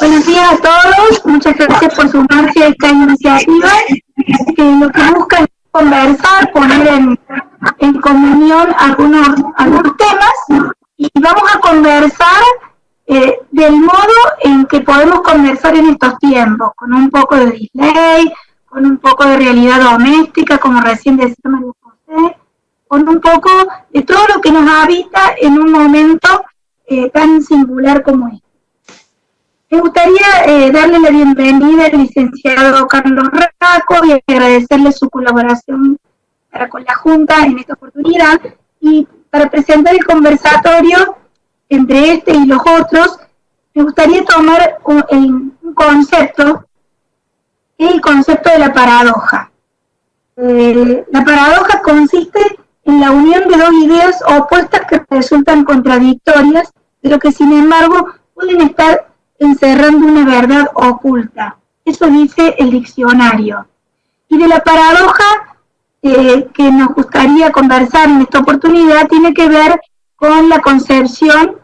Buenos días a todos, muchas gracias por sumarse a esta iniciativa que lo que busca es conversar, poner en comunión algunos temas y vamos a conversar del modo en que podemos conversar en estos tiempos, con un poco de display, con un poco de realidad doméstica, como recién decía María José, con un poco de todo lo que nos habita en un momento tan singular como este. Me gustaría darle la bienvenida al licenciado Carlos Raco y agradecerle su colaboración con la Junta en esta oportunidad y para presentar el conversatorio entre este y los otros, me gustaría tomar un concepto, el concepto de la paradoja. La paradoja consiste en la unión de dos ideas opuestas que resultan contradictorias, pero que sin embargo pueden estar encerrando una verdad oculta. Eso dice el diccionario. Y de la paradoja que nos gustaría conversar en esta oportunidad tiene que ver con la concepción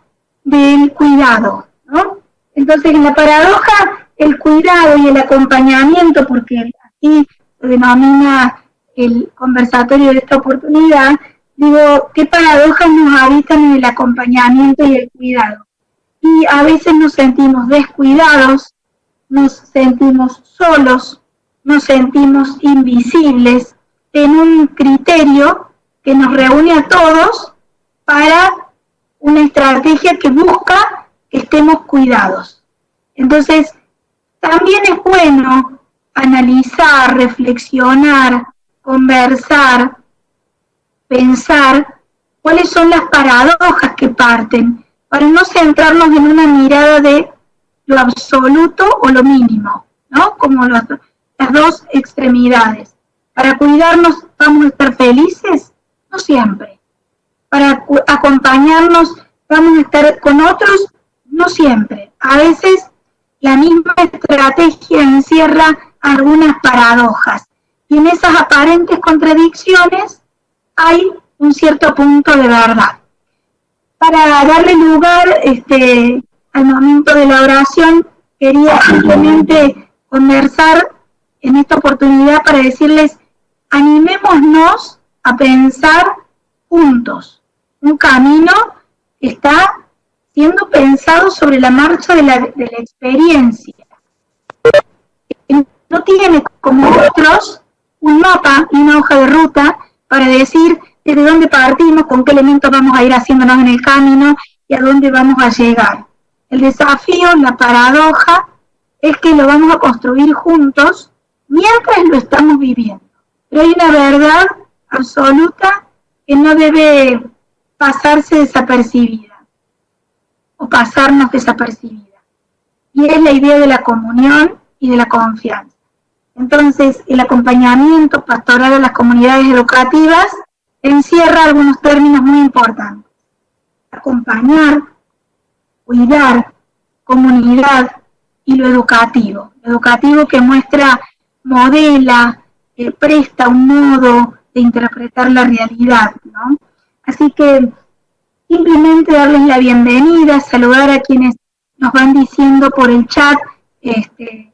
del cuidado, ¿no? Entonces, en la paradoja, el cuidado y el acompañamiento, porque así se denomina el conversatorio de esta oportunidad, digo, ¿qué paradojas nos habitan en el acompañamiento y el cuidado? Y a veces nos sentimos descuidados, nos sentimos solos, nos sentimos invisibles en un criterio que nos reúne a todos para una estrategia que busca que estemos cuidados. Entonces, también es bueno analizar, reflexionar, conversar, pensar cuáles son las paradojas que parten, para no centrarnos en una mirada de lo absoluto o lo mínimo, ¿no? Como las dos extremidades. Para cuidarnos, ¿vamos a estar felices? No siempre. Para acompañarnos, ¿vamos a estar con otros? No siempre. A veces la misma estrategia encierra algunas paradojas. Y en esas aparentes contradicciones hay un cierto punto de verdad. Para darle lugar al momento de la oración, quería simplemente conversar en esta oportunidad para decirles, animémonos a pensar juntos. Un camino que está siendo pensado sobre la marcha de la experiencia. No tiene como otros un mapa y una hoja de ruta para decir desde dónde partimos, con qué elementos vamos a ir haciéndonos en el camino y a dónde vamos a llegar. El desafío, la paradoja, es que lo vamos a construir juntos mientras lo estamos viviendo. Pero hay una verdad absoluta que no debe pasarse desapercibida o pasarnos desapercibida. Y es la idea de la comunión y de la confianza. Entonces, el acompañamiento pastoral a las comunidades educativas encierra algunos términos muy importantes. Acompañar, cuidar, comunidad y lo educativo. Lo educativo que muestra, modela, presta un modo de interpretar la realidad, ¿no? Así que simplemente darles la bienvenida, saludar a quienes nos van diciendo por el chat de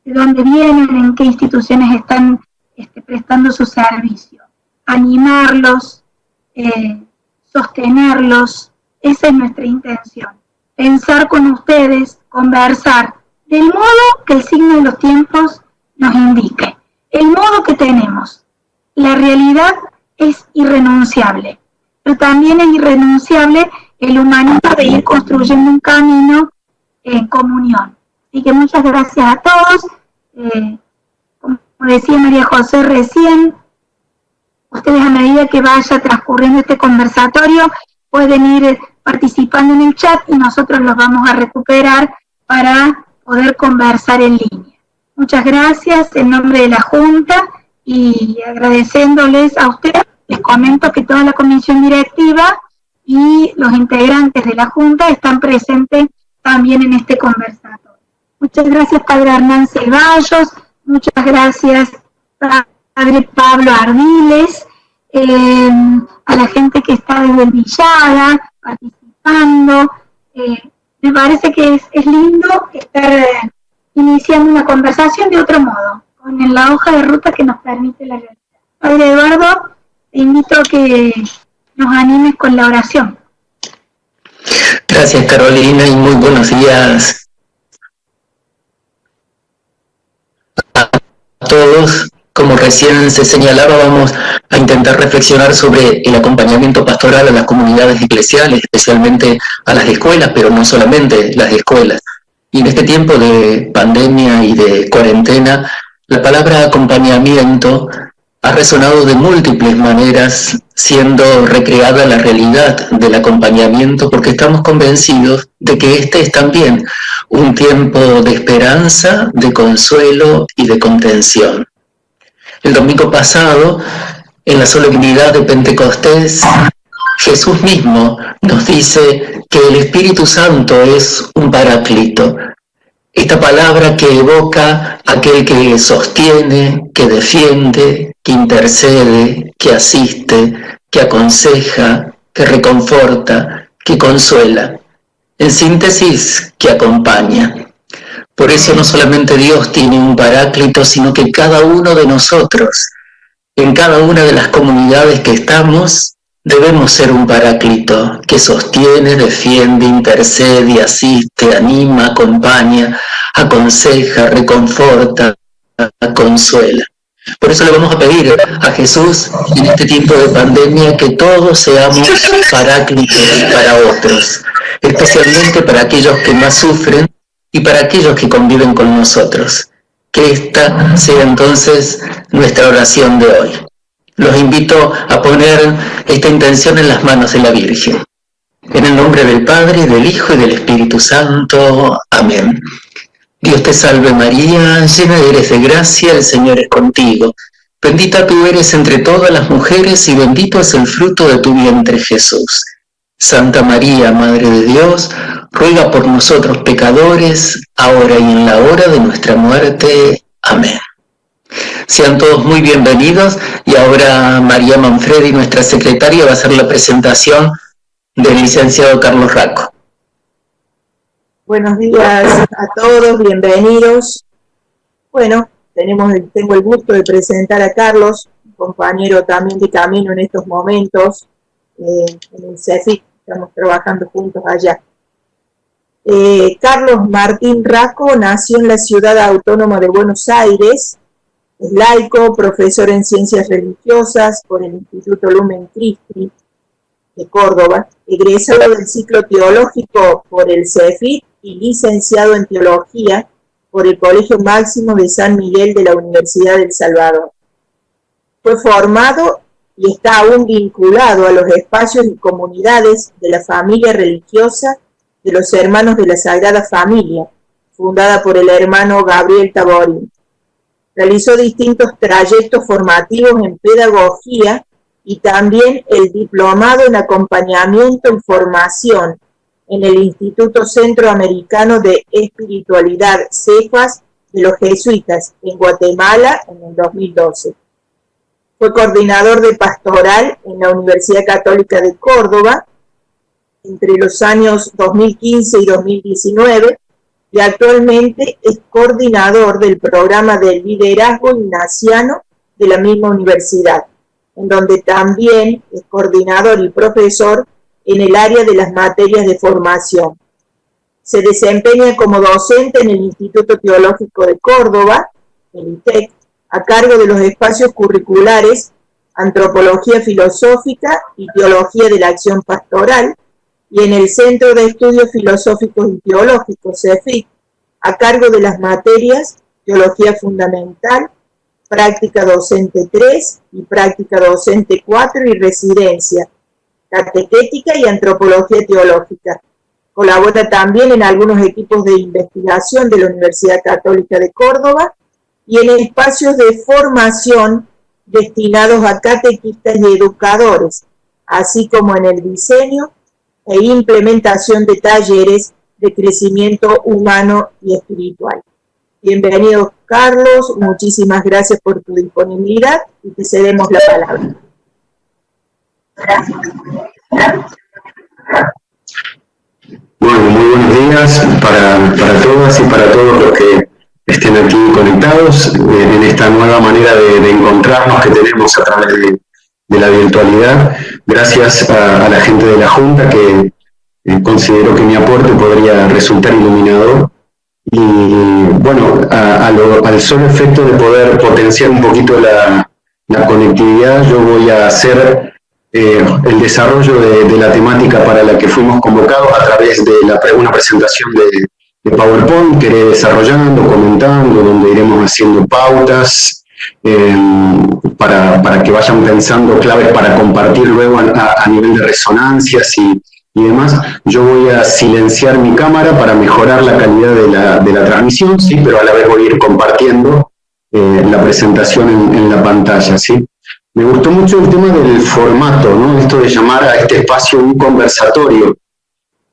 dónde vienen, en qué instituciones están prestando su servicio. Animarlos, sostenerlos, esa es nuestra intención. Pensar con ustedes, conversar, del modo que el signo de los tiempos nos indique, el modo que tenemos. La realidad es irrenunciable, pero también es irrenunciable el humanismo de ir construyendo un camino en comunión. Así que muchas gracias a todos. Como decía María José recién, ustedes a medida que vaya transcurriendo este conversatorio pueden ir participando en el chat y nosotros los vamos a recuperar para poder conversar en línea. Muchas gracias en nombre de la Junta y agradeciéndoles a ustedes, les comento que toda la comisión directiva y los integrantes de la Junta están presentes también en este conversatorio. Muchas gracias, Padre Hernán Ceballos, muchas gracias, Padre Pablo Ardiles, a la gente que está desde el Villada participando, me parece que es lindo estar iniciando una conversación de otro modo, con la hoja de ruta que nos permite la realidad. Padre Eduardo, te invito a que nos animes con la oración. Gracias, Carolina, y muy buenos días a todos. Como recién se señalaba, vamos a intentar reflexionar sobre el acompañamiento pastoral a las comunidades eclesiales, especialmente a las escuelas, pero no solamente las escuelas. Y en este tiempo de pandemia y de cuarentena, la palabra acompañamiento ha resonado de múltiples maneras, siendo recreada la realidad del acompañamiento, porque estamos convencidos de que este es también un tiempo de esperanza, de consuelo y de contención. El domingo pasado, en la solemnidad de Pentecostés, Jesús mismo nos dice que el Espíritu Santo es un paráclito. Esta palabra que evoca aquel que sostiene, que defiende, que intercede, que asiste, que aconseja, que reconforta, que consuela. En síntesis, que acompaña. Por eso no solamente Dios tiene un paráclito, sino que cada uno de nosotros, en cada una de las comunidades que estamos, debemos ser un paráclito que sostiene, defiende, intercede, asiste, anima, acompaña, aconseja, reconforta, consuela. Por eso le vamos a pedir a Jesús en este tiempo de pandemia que todos seamos paráclitos para otros, especialmente para aquellos que más sufren y para aquellos que conviven con nosotros. Que esta sea entonces nuestra oración de hoy. Los invito a poner esta intención en las manos de la Virgen. En el nombre del Padre, del Hijo y del Espíritu Santo. Amén. Dios te salve María, llena eres de gracia, el Señor es contigo. Bendita tú eres entre todas las mujeres y bendito es el fruto de tu vientre Jesús. Santa María, Madre de Dios, ruega por nosotros pecadores, ahora y en la hora de nuestra muerte. Amén. Sean todos muy bienvenidos y ahora María Manfredi, nuestra secretaria, va a hacer la presentación del licenciado Carlos Racco. Buenos días a todos, bienvenidos. Bueno, tengo el gusto de presentar a Carlos, compañero también de camino en estos momentos, en el CEFIC, estamos trabajando juntos allá. Carlos Martín Racco nació en la ciudad autónoma de Buenos Aires, es laico, profesor en ciencias religiosas por el Instituto Lumen Christi de Córdoba, egresado del ciclo teológico por el CEFIC y licenciado en teología por el Colegio Máximo de San Miguel de la Universidad del Salvador. Fue formado y está aún vinculado a los espacios y comunidades de la familia religiosa de los Hermanos de la Sagrada Familia, fundada por el hermano Gabriel Taborín. Realizó distintos trayectos formativos en pedagogía y también el diplomado en acompañamiento en formación en el Instituto Centroamericano de Espiritualidad, CEFAS, de los jesuitas, en Guatemala, en el 2012. Fue coordinador de pastoral en la Universidad Católica de Córdoba entre los años 2015 y 2019 y actualmente es coordinador del programa de liderazgo ignaciano de la misma universidad, en donde también es coordinador y profesor en el área de las materias de formación. Se desempeña como docente en el Instituto Teológico de Córdoba, el ITEC, a cargo de los espacios curriculares Antropología Filosófica y Teología de la Acción Pastoral, y en el Centro de Estudios Filosóficos y Teológicos, CEFIC, a cargo de las materias Teología Fundamental, Práctica Docente 3 y Práctica Docente 4 y Residencia, Catequética y Antropología Teológica. Colabora también en algunos equipos de investigación de la Universidad Católica de Córdoba y en espacios de formación destinados a catequistas y educadores, así como en el diseño e implementación de talleres de crecimiento humano y espiritual. Bienvenido, Carlos, muchísimas gracias por tu disponibilidad y te cedemos la palabra. Bueno, muy buenos días para todas y para todos los que estén aquí conectados en esta nueva manera de encontrarnos que tenemos a través de la virtualidad. Gracias a la gente de la Junta que consideró que mi aporte podría resultar iluminador. Y bueno, al solo efecto de poder potenciar un poquito la conectividad, yo voy a hacer el desarrollo de la temática para la que fuimos convocados a través de una presentación de PowerPoint que iré desarrollando, comentando, donde iremos haciendo pautas para que vayan pensando claves para compartir luego a nivel de resonancias y demás. Yo voy a silenciar mi cámara para mejorar la calidad de la transmisión, sí, pero a la vez voy a ir compartiendo la presentación en la pantalla, ¿sí? Me gustó mucho el tema del formato, ¿no? Esto de llamar a este espacio un conversatorio,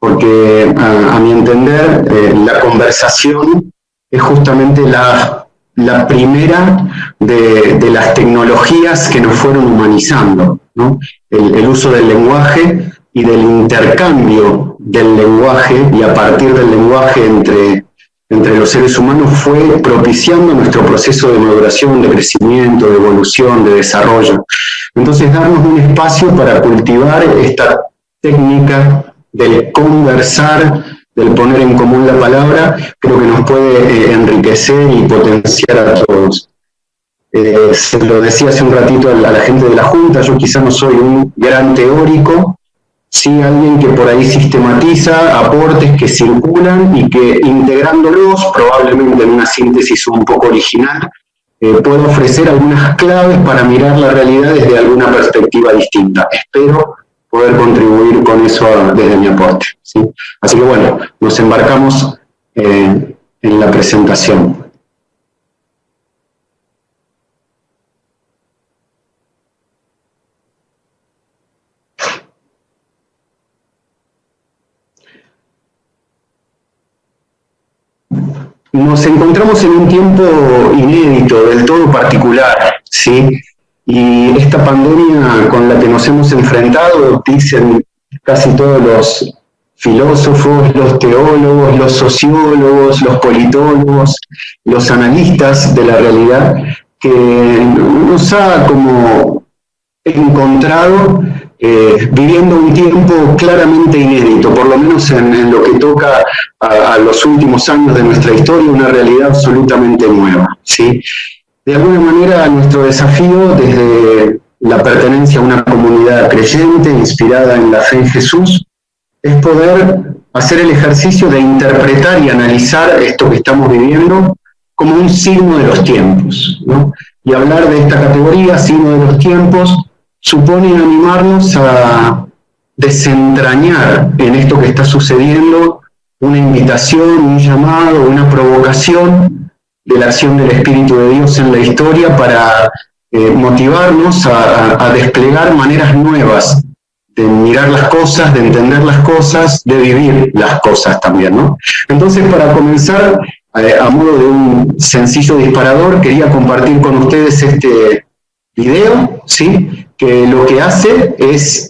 porque a mi entender la conversación es justamente la primera de las tecnologías que nos fueron humanizando, ¿no? El uso del lenguaje y del intercambio del lenguaje, y a partir del lenguaje entre los seres humanos fue propiciando nuestro proceso de maduración, de crecimiento, de evolución, de desarrollo. Entonces, darnos un espacio para cultivar esta técnica del conversar, del poner en común la palabra, creo que nos puede enriquecer y potenciar a todos. Se lo decía hace un ratito a la gente de la Junta, yo quizá no soy un gran teórico, sí alguien que por ahí sistematiza aportes que circulan y que integrándolos, probablemente en una síntesis un poco original, puedo ofrecer algunas claves para mirar la realidad desde alguna perspectiva distinta. Espero poder contribuir con eso desde mi aporte, ¿sí? Así que bueno, nos embarcamos en la presentación. Nos encontramos en un tiempo inédito, del todo particular, ¿sí? Y esta pandemia con la que nos hemos enfrentado, dicen casi todos los filósofos, los teólogos, los sociólogos, los politólogos, los analistas de la realidad, que nos ha como encontrado viviendo un tiempo claramente inédito, por lo menos en lo que toca a los últimos años de nuestra historia, una realidad absolutamente nueva, ¿sí? De alguna manera, nuestro desafío desde la pertenencia a una comunidad creyente, inspirada en la fe en Jesús, es poder hacer el ejercicio de interpretar y analizar esto que estamos viviendo como un signo de los tiempos, ¿no? Y hablar de esta categoría, signo de los tiempos, supone animarnos a desentrañar en esto que está sucediendo una invitación, un llamado, una provocación de la acción del Espíritu de Dios en la historia para motivarnos a desplegar maneras nuevas de mirar las cosas, de entender las cosas, de vivir las cosas también, ¿no? Entonces, para comenzar, a modo de un sencillo disparador, quería compartir con ustedes este video, ¿sí? Que lo que hace es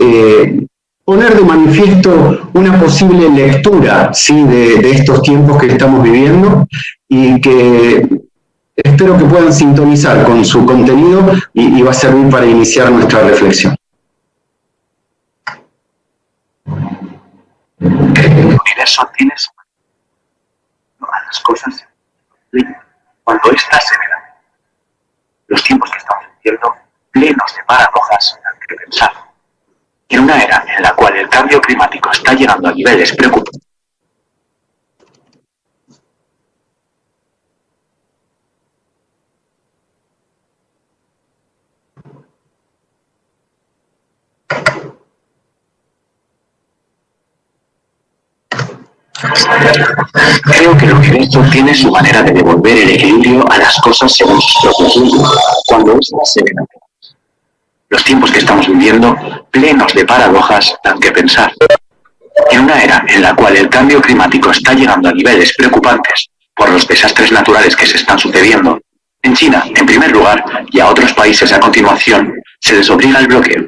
poner de manifiesto una posible lectura, ¿sí? de estos tiempos que estamos viviendo, y que espero que puedan sintonizar con su contenido y va a servir para iniciar nuestra reflexión. El universo tiene a las cosas cuando éstas se verán. Los tiempos que estamos viviendo, plenos de paradojas, que pensar. En una era en la cual el cambio climático está llegando a niveles preocupantes. Creo que el universo tiene su manera de devolver el equilibrio a las cosas según sus propios ritmos, cuando éstas se ven alteradas. Los tiempos que estamos viviendo, plenos de paradojas, dan que pensar. En una era en la cual el cambio climático está llegando a niveles preocupantes por los desastres naturales que se están sucediendo, en China, en primer lugar, y a otros países a continuación, se les obliga al bloqueo.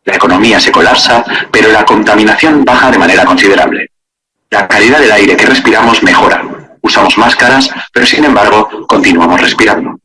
La economía se colapsa, pero la contaminación baja de manera considerable. La calidad del aire que respiramos mejora. Usamos máscaras, pero sin embargo continuamos respirando.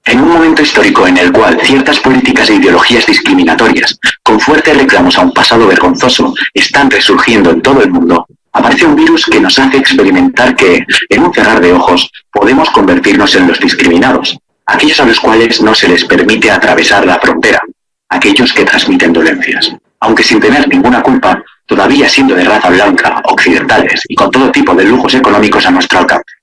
En un momento histórico en el cual ciertas políticas e ideologías discriminatorias, con fuertes reclamos a un pasado vergonzoso, están resurgiendo en todo el mundo, aparece un virus que nos hace experimentar que, en un cerrar de ojos, podemos convertirnos en los discriminados, aquellos a los cuales no se les permite atravesar la frontera, aquellos que transmiten dolencias. Aunque sin tener ninguna culpa, todavía siendo de raza blanca, occidentales y con todo tipo de lujos económicos a nuestro alcance.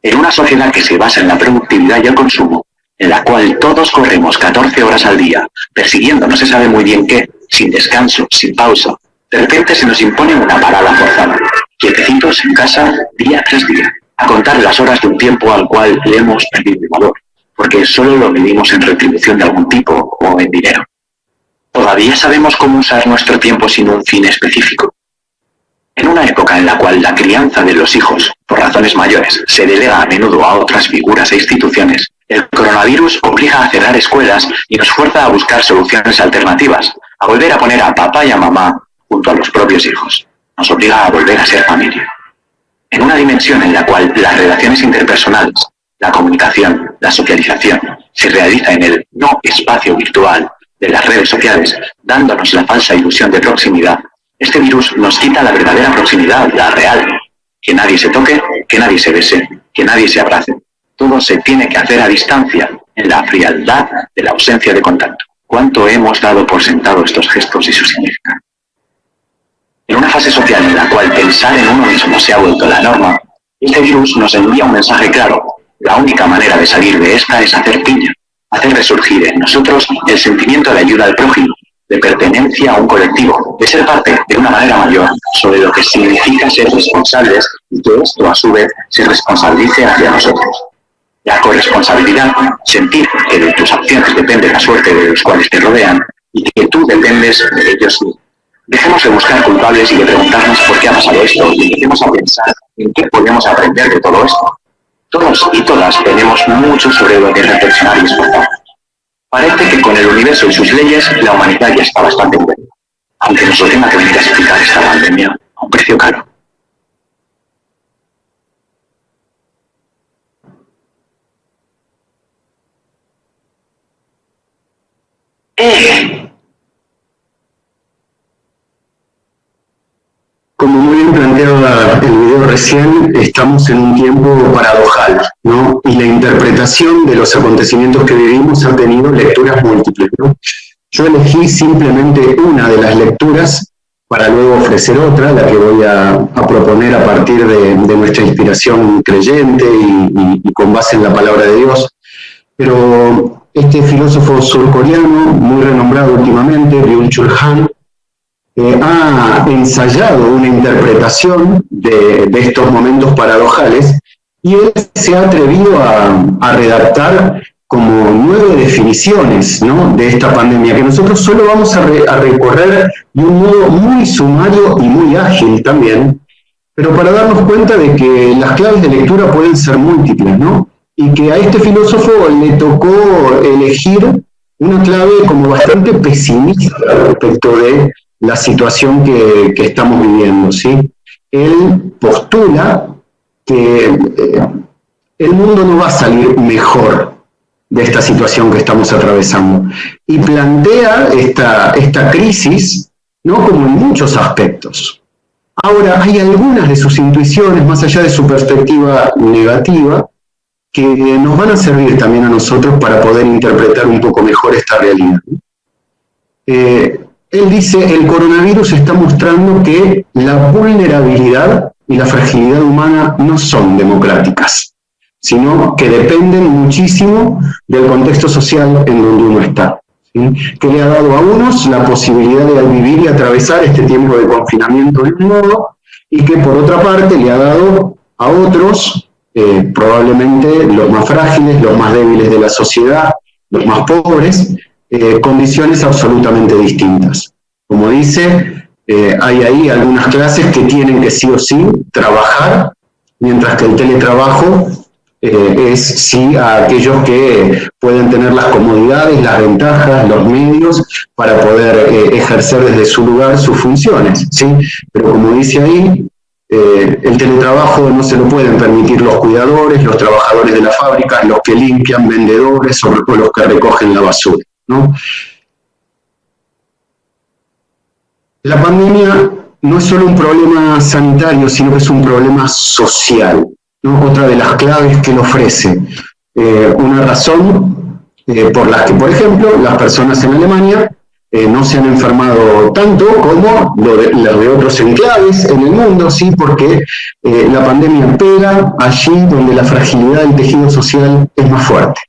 En una sociedad que se basa en la productividad y el consumo, en la cual todos corremos 14 horas al día, persiguiendo no se sabe muy bien qué, sin descanso, sin pausa, de repente se nos impone una parada forzada, quietecitos en casa día tras día, a contar las horas de un tiempo al cual le hemos perdido el valor, porque solo lo medimos en retribución de algún tipo o en dinero. ¿Todavía sabemos cómo usar nuestro tiempo sin un fin específico? En una época en la cual la crianza de los hijos, por razones mayores, se delega a menudo a otras figuras e instituciones, el coronavirus obliga a cerrar escuelas y nos fuerza a buscar soluciones alternativas, a volver a poner a papá y a mamá junto a los propios hijos. Nos obliga a volver a ser familia. En una dimensión en la cual las relaciones interpersonales, la comunicación, la socialización, se realiza en el no espacio virtual de las redes sociales, dándonos la falsa ilusión de proximidad, este virus nos quita la verdadera proximidad, la real. Que nadie se toque, que nadie se bese, que nadie se abrace. Todo se tiene que hacer a distancia, en la frialdad de la ausencia de contacto. ¿Cuánto hemos dado por sentado estos gestos y su significado? En una fase social en la cual pensar en uno mismo se ha vuelto la norma, este virus nos envía un mensaje claro. La única manera de salir de esta es hacer piña, hacer resurgir en nosotros el sentimiento de ayuda al prójimo, de pertenencia a un colectivo, de ser parte de una manera mayor sobre lo que significa ser responsables y que esto a su vez se responsabilice hacia nosotros. La corresponsabilidad, sentir que de tus acciones depende la suerte de los cuales te rodean y que tú dependes de ellos mismos. Dejemos de buscar culpables y de preguntarnos por qué ha pasado esto y empecemos a pensar en qué podemos aprender de todo esto. Todos y todas tenemos mucho sobre lo que reflexionar y esforzar. Parece que con el universo y sus leyes la humanidad ya está bastante buena, aunque nos lo tenga que venir a explicar esta pandemia a un precio caro. Como muy bien planteaba el video recién, estamos en un tiempo paradojal, ¿no? Y la interpretación de los acontecimientos que vivimos ha tenido lecturas múltiples, ¿no? Yo elegí simplemente una de las lecturas para luego ofrecer otra, la que voy a proponer a partir de nuestra inspiración creyente y con base en la palabra de Dios. Pero este filósofo surcoreano, muy renombrado últimamente, Byung-Chul Han, ha ensayado una interpretación de estos momentos paradojales y él se ha atrevido a redactar como 9 definiciones, ¿no?, de esta pandemia, que nosotros solo vamos a recorrer de un modo muy sumario y muy ágil también, pero para darnos cuenta de que las claves de lectura pueden ser múltiples, ¿no?, y que a este filósofo le tocó elegir una clave como bastante pesimista respecto de la situación que estamos viviendo, ¿sí? Él postula que el mundo no va a salir mejor de esta situación que estamos atravesando y plantea esta crisis, ¿no?, como en muchos aspectos. Ahora, hay algunas de sus intuiciones, más allá de su perspectiva negativa, que nos van a servir también a nosotros para poder interpretar un poco mejor esta realidad. Él dice, el coronavirus está mostrando que la vulnerabilidad y la fragilidad humana no son democráticas, sino que dependen muchísimo del contexto social en donde uno está, ¿sí?, que le ha dado a unos la posibilidad de vivir y atravesar este tiempo de confinamiento de un modo, y que por otra parte le ha dado a otros, probablemente los más frágiles, los más débiles de la sociedad, los más pobres, condiciones absolutamente distintas. Como dice, hay ahí algunas clases que tienen que sí o sí trabajar, mientras que el teletrabajo es sí a aquellos que pueden tener las comodidades, las ventajas, los medios para poder ejercer desde su lugar sus funciones, ¿sí? Pero como dice ahí, el teletrabajo no se lo pueden permitir los cuidadores, los trabajadores de las fábricas, los que limpian, vendedores o los que recogen la basura, ¿no? La pandemia no es solo un problema sanitario, sino que es un problema social, ¿no? Otra de las claves que él ofrece. Una razón por la que, por ejemplo, las personas en Alemania no se han enfermado tanto como las de otros enclaves en el mundo, ¿sí? Porque la pandemia pega allí donde la fragilidad del tejido social es más fuerte.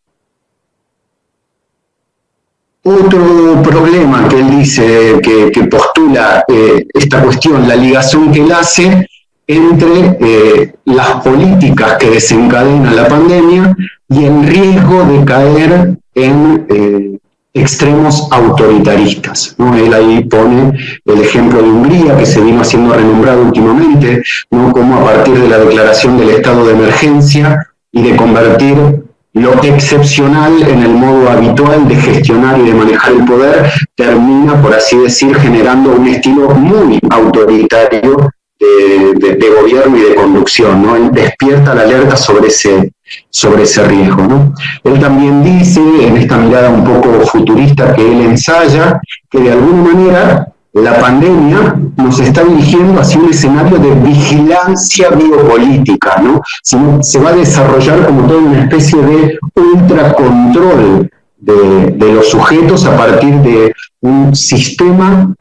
Otro problema que él dice, que postula esta cuestión, la ligación que él hace entre las políticas que desencadena la pandemia y el riesgo de caer en extremos autoritaristas, ¿no? Él ahí pone el ejemplo de Hungría, que se vino haciendo renombrado últimamente, ¿no? Como a partir de la declaración del estado de emergencia y de convertir lo excepcional en el modo habitual de gestionar y de manejar el poder, termina, por así decir, generando un estilo muy autoritario de gobierno y de conducción, ¿no? Él despierta la alerta sobre ese riesgo, ¿no? Él también dice, en esta mirada un poco futurista que él ensaya, que de alguna manera la pandemia nos está dirigiendo hacia un escenario de vigilancia biopolítica, ¿no? Se va a desarrollar como toda una especie de ultracontrol de los sujetos a partir de un sistema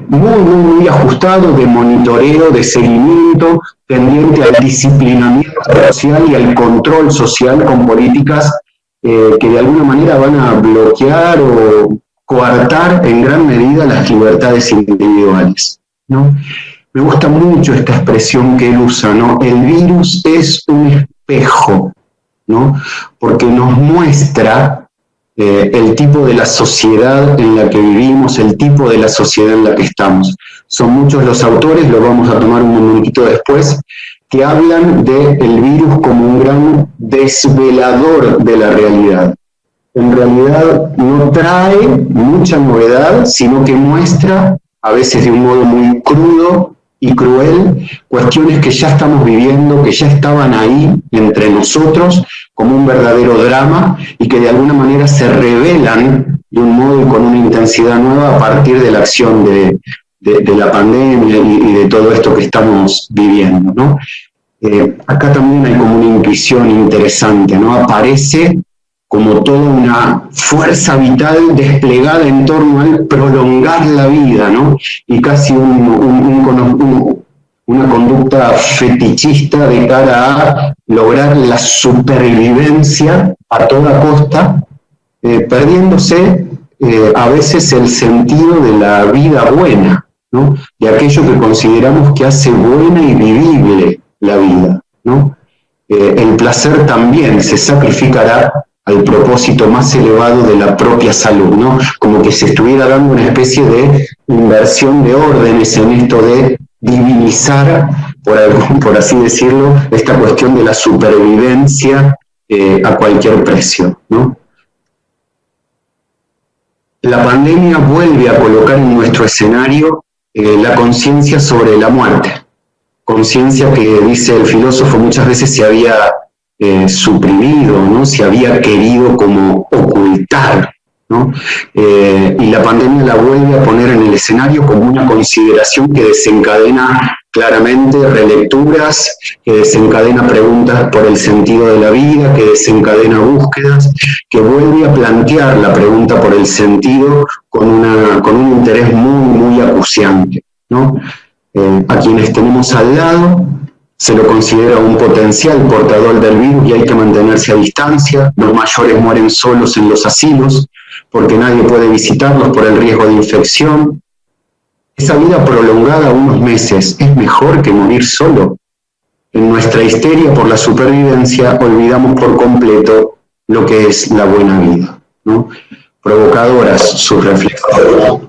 muy ajustado de monitoreo, de seguimiento, tendiente al disciplinamiento social y al control social con políticas que de alguna manera van a bloquear o coartar en gran medida las libertades individuales, ¿no? Me gusta mucho esta expresión que él usa, ¿no? El virus es un espejo, ¿no? Porque nos muestra el tipo de la sociedad en la que vivimos, el tipo de la sociedad en la que estamos. Son muchos los autores, lo vamos a tomar un momentito después, que hablan del virus como un gran desvelador de la realidad. En realidad no trae mucha novedad, sino que muestra, a veces de un modo muy crudo y cruel, cuestiones que ya estamos viviendo, que ya estaban ahí entre nosotros, como un verdadero drama, y que de alguna manera se revelan de un modo y con una intensidad nueva a partir de la acción de la pandemia y de todo esto que estamos viviendo, ¿no? Acá también hay como una intuición interesante, ¿no? Aparece como toda una fuerza vital desplegada en torno al prolongar la vida, ¿no? Y casi una conducta fetichista de cara a lograr la supervivencia a toda costa, perdiéndose a veces el sentido de la vida buena, ¿no? De aquello que consideramos que hace buena y vivible la vida, ¿no? El placer también se sacrificará al propósito más elevado de la propia salud, ¿no? Como que se estuviera dando una especie de inversión de órdenes en esto de divinizar, por así decirlo, esta cuestión de la supervivencia a cualquier precio, ¿no? La pandemia vuelve a colocar en nuestro escenario la conciencia sobre la muerte, conciencia que, dice el filósofo, muchas veces se había suprimido, ¿no? Se había querido como ocultar, ¿no? Y la pandemia la vuelve a poner en el escenario como una consideración que desencadena claramente relecturas, que desencadena preguntas por el sentido de la vida, que desencadena búsquedas, que vuelve a plantear la pregunta por el sentido con un interés muy acuciante, ¿no? A quienes tenemos al lado se lo considera un potencial portador del virus y hay que mantenerse a distancia. Los mayores mueren solos en los asilos porque nadie puede visitarlos por el riesgo de infección. Esa vida prolongada unos meses es mejor que morir solo. En nuestra histeria por la supervivencia olvidamos por completo lo que es la buena vida, ¿no? Provocadoras sus reflexiones.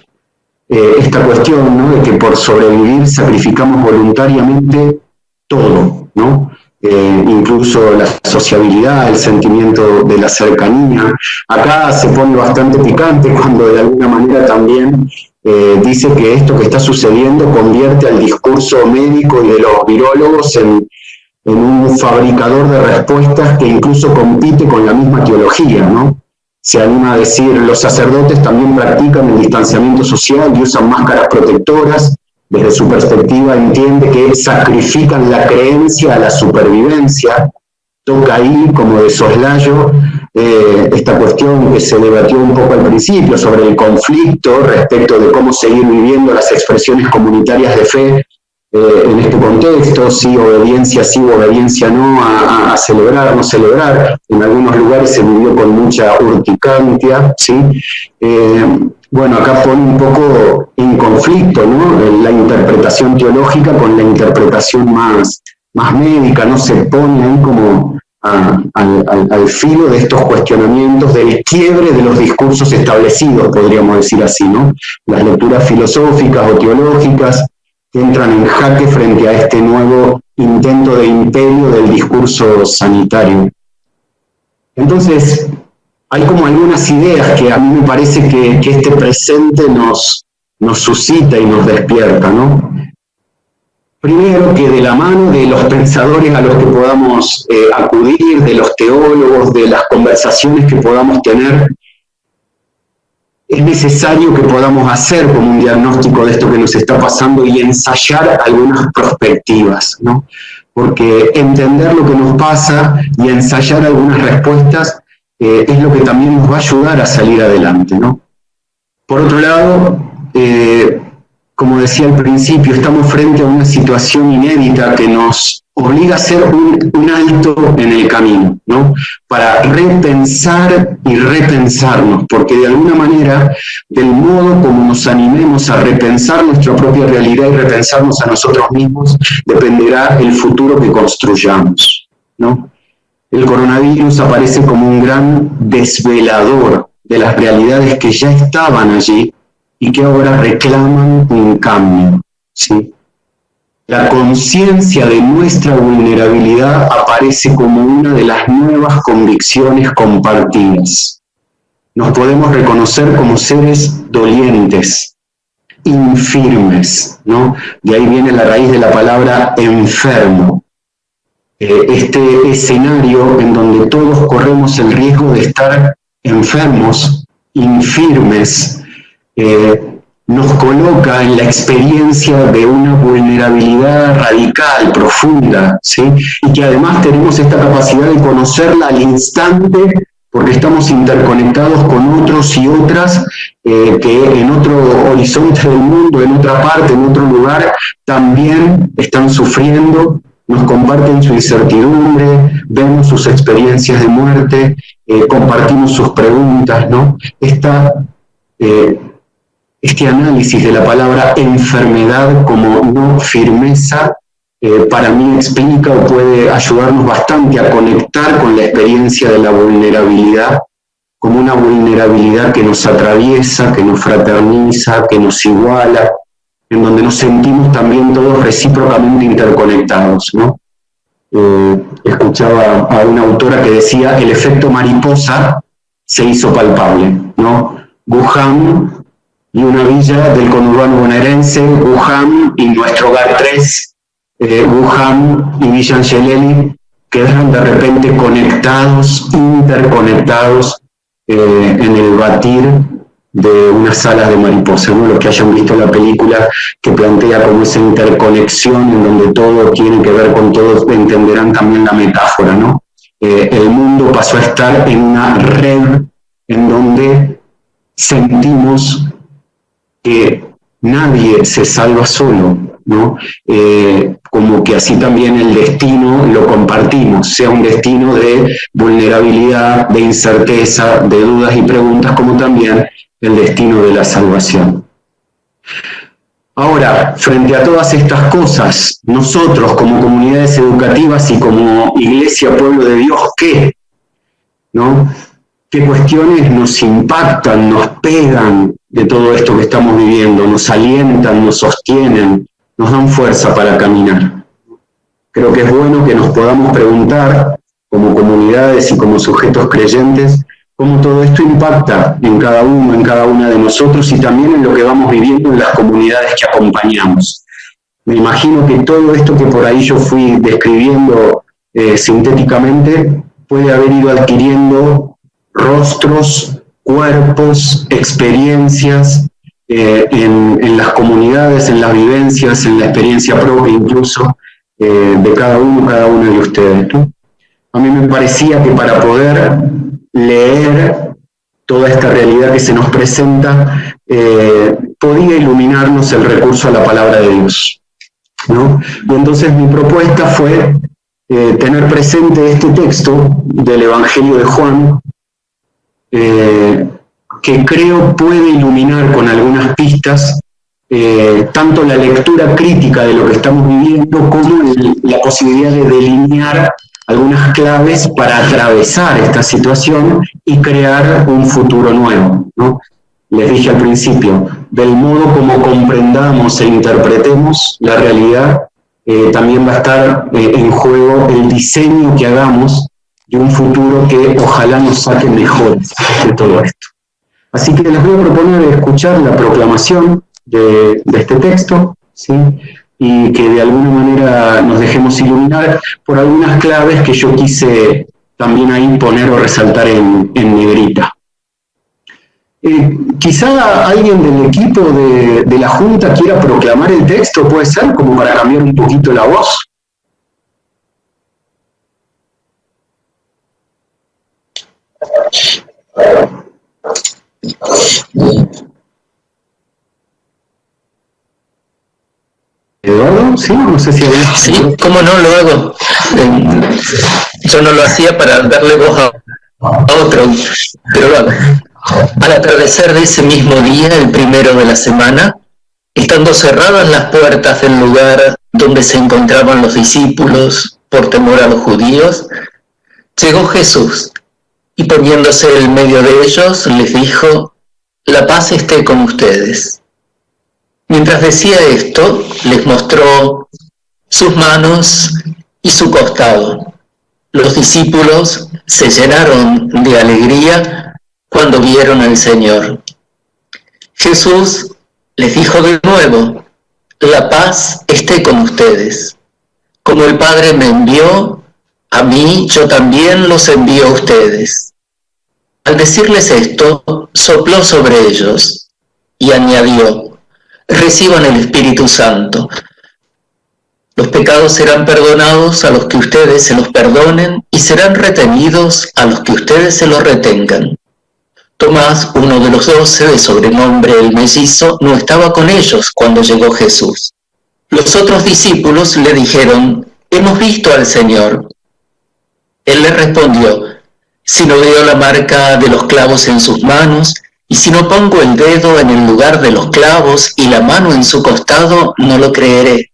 Esta cuestión, ¿no?, de que por sobrevivir sacrificamos voluntariamente todo, ¿no? incluso la sociabilidad, el sentimiento de la cercanía. Acá se pone bastante picante cuando de alguna manera también dice que esto que está sucediendo convierte al discurso médico y de los virólogos en un fabricador de respuestas que incluso compite con la misma teología, ¿no? Se anima a decir, los sacerdotes también practican el distanciamiento social y usan máscaras protectoras. Desde su perspectiva entiende que sacrifican la creencia a la supervivencia. Toca ahí, como de soslayo, esta cuestión que se debatió un poco al principio sobre el conflicto respecto de cómo seguir viviendo las expresiones comunitarias de fe en este contexto, sí obediencia no, a celebrar, no celebrar. En algunos lugares se vivió con mucha urticancia, ¿sí? Bueno, acá pone un poco en conflicto, ¿no? La interpretación teológica con la interpretación más médica, ¿no? Se pone ahí como al filo de estos cuestionamientos, del quiebre de los discursos establecidos, podríamos decir así, ¿no? Las lecturas filosóficas o teológicas que entran en jaque frente a este nuevo intento de imperio del discurso sanitario. Entonces, hay como algunas ideas que a mí me parece que este presente nos suscita y nos despierta, ¿no? Primero, que de la mano de los pensadores a los que podamos acudir, de los teólogos, de las conversaciones que podamos tener, es necesario que podamos hacer como un diagnóstico de esto que nos está pasando y ensayar algunas perspectivas, ¿no? Porque entender lo que nos pasa y ensayar algunas respuestas es lo que también nos va a ayudar a salir adelante, ¿no? Por otro lado, como decía al principio, estamos frente a una situación inédita que nos obliga a hacer un alto en el camino, ¿no? Para repensar y repensarnos, porque de alguna manera, del modo como nos animemos a repensar nuestra propia realidad y repensarnos a nosotros mismos, dependerá el futuro que construyamos, ¿no? El coronavirus aparece como un gran desvelador de las realidades que ya estaban allí y que ahora reclaman un cambio, ¿sí? La conciencia de nuestra vulnerabilidad aparece como una de las nuevas convicciones compartidas. Nos podemos reconocer como seres dolientes, infirmes, ¿no? De ahí viene la raíz de la palabra enfermo. Este escenario en donde todos corremos el riesgo de estar enfermos, infirmes, nos coloca en la experiencia de una vulnerabilidad radical, profunda, ¿sí? Y que además tenemos esta capacidad de conocerla al instante porque estamos interconectados con otros y otras que en otro horizonte del mundo, en otra parte, en otro lugar, también están sufriendo, nos comparten su incertidumbre, vemos sus experiencias de muerte, compartimos sus preguntas, ¿no? Este análisis de la palabra enfermedad como no firmeza, para mí explica o puede ayudarnos bastante a conectar con la experiencia de la vulnerabilidad, como una vulnerabilidad que nos atraviesa, que nos fraterniza, que nos iguala, en donde nos sentimos también todos recíprocamente interconectados, ¿no? Escuchaba a una autora que decía, el efecto mariposa se hizo palpable, ¿no? Wuhan y una villa del conurbano bonaerense, Wuhan y nuestro hogar 3, Wuhan y Villa Angelelli, quedaron de repente conectados, interconectados en el batir de unas salas de mariposa, ¿no? Los que hayan visto la película que plantea como esa interconexión en donde todo tiene que ver con todo, entenderán también la metáfora, ¿no? El mundo pasó a estar en una red en donde sentimos que nadie se salva solo, ¿no? Como que así también el destino lo compartimos, sea un destino de vulnerabilidad, de incerteza, de dudas y preguntas, como también el destino de la salvación. Ahora, frente a todas estas cosas, nosotros como comunidades educativas y como Iglesia Pueblo de Dios, ¿qué? ¿No? ¿Qué cuestiones nos impactan, nos pegan de todo esto que estamos viviendo, nos alientan, nos sostienen, nos dan fuerza para caminar? creo que es bueno que nos podamos preguntar, como comunidades y como sujetos creyentes, cómo todo esto impacta en cada uno, en cada una de nosotros y también en lo que vamos viviendo en las comunidades que acompañamos. Me imagino que todo esto que por ahí yo fui describiendo sintéticamente puede haber ido adquiriendo rostros, cuerpos, experiencias en las comunidades, en las vivencias, en la experiencia propia incluso de cada una de ustedes, ¿no? A mí me parecía que para poder leer toda esta realidad que se nos presenta, podía iluminarnos el recurso a la palabra de Dios, ¿no? Y entonces mi propuesta fue tener presente este texto del Evangelio de Juan, que creo puede iluminar con algunas pistas tanto la lectura crítica de lo que estamos viviendo como la posibilidad de delinear algunas claves para atravesar esta situación y crear un futuro nuevo, ¿no? Les dije al principio, del modo como comprendamos e interpretemos la realidad, también va a estar en juego el diseño que hagamos de un futuro que ojalá nos saque mejor de todo esto. Así que les voy a proponer escuchar la proclamación de este texto, ¿sí? Y que de alguna manera nos dejemos iluminar por algunas claves que yo quise también ahí poner o resaltar en negrita. Quizá alguien del equipo de la Junta quiera proclamar el texto, puede ser, como para cambiar un poquito la voz. Eduardo, ¿sí? No sé si había... Sí, cómo no lo hago. Yo no lo hacía para darle voz a otro, pero lo hago. Al atardecer de ese mismo día, el primero de la semana, estando cerradas las puertas del lugar donde se encontraban los discípulos por temor a los judíos, llegó Jesús y poniéndose en medio de ellos les dijo: «La paz esté con ustedes». Mientras decía esto, les mostró sus manos y su costado. Los discípulos se llenaron de alegría cuando vieron al Señor. Jesús les dijo de nuevo: «La paz esté con ustedes. Como el Padre me envió, a mí yo también los envío a ustedes». Al decirles esto, sopló sobre ellos y añadió: «Reciban el Espíritu Santo. Los pecados serán perdonados a los que ustedes se los perdonen y serán retenidos a los que ustedes se los retengan». Tomás, uno de los 12, de sobrenombre el mellizo, no estaba con ellos cuando llegó Jesús. Los otros discípulos le dijeron: «Hemos visto al Señor». Él les respondió: «Si no veo la marca de los clavos en sus manos, y si no pongo el dedo en el lugar de los clavos y la mano en su costado, no lo creeré».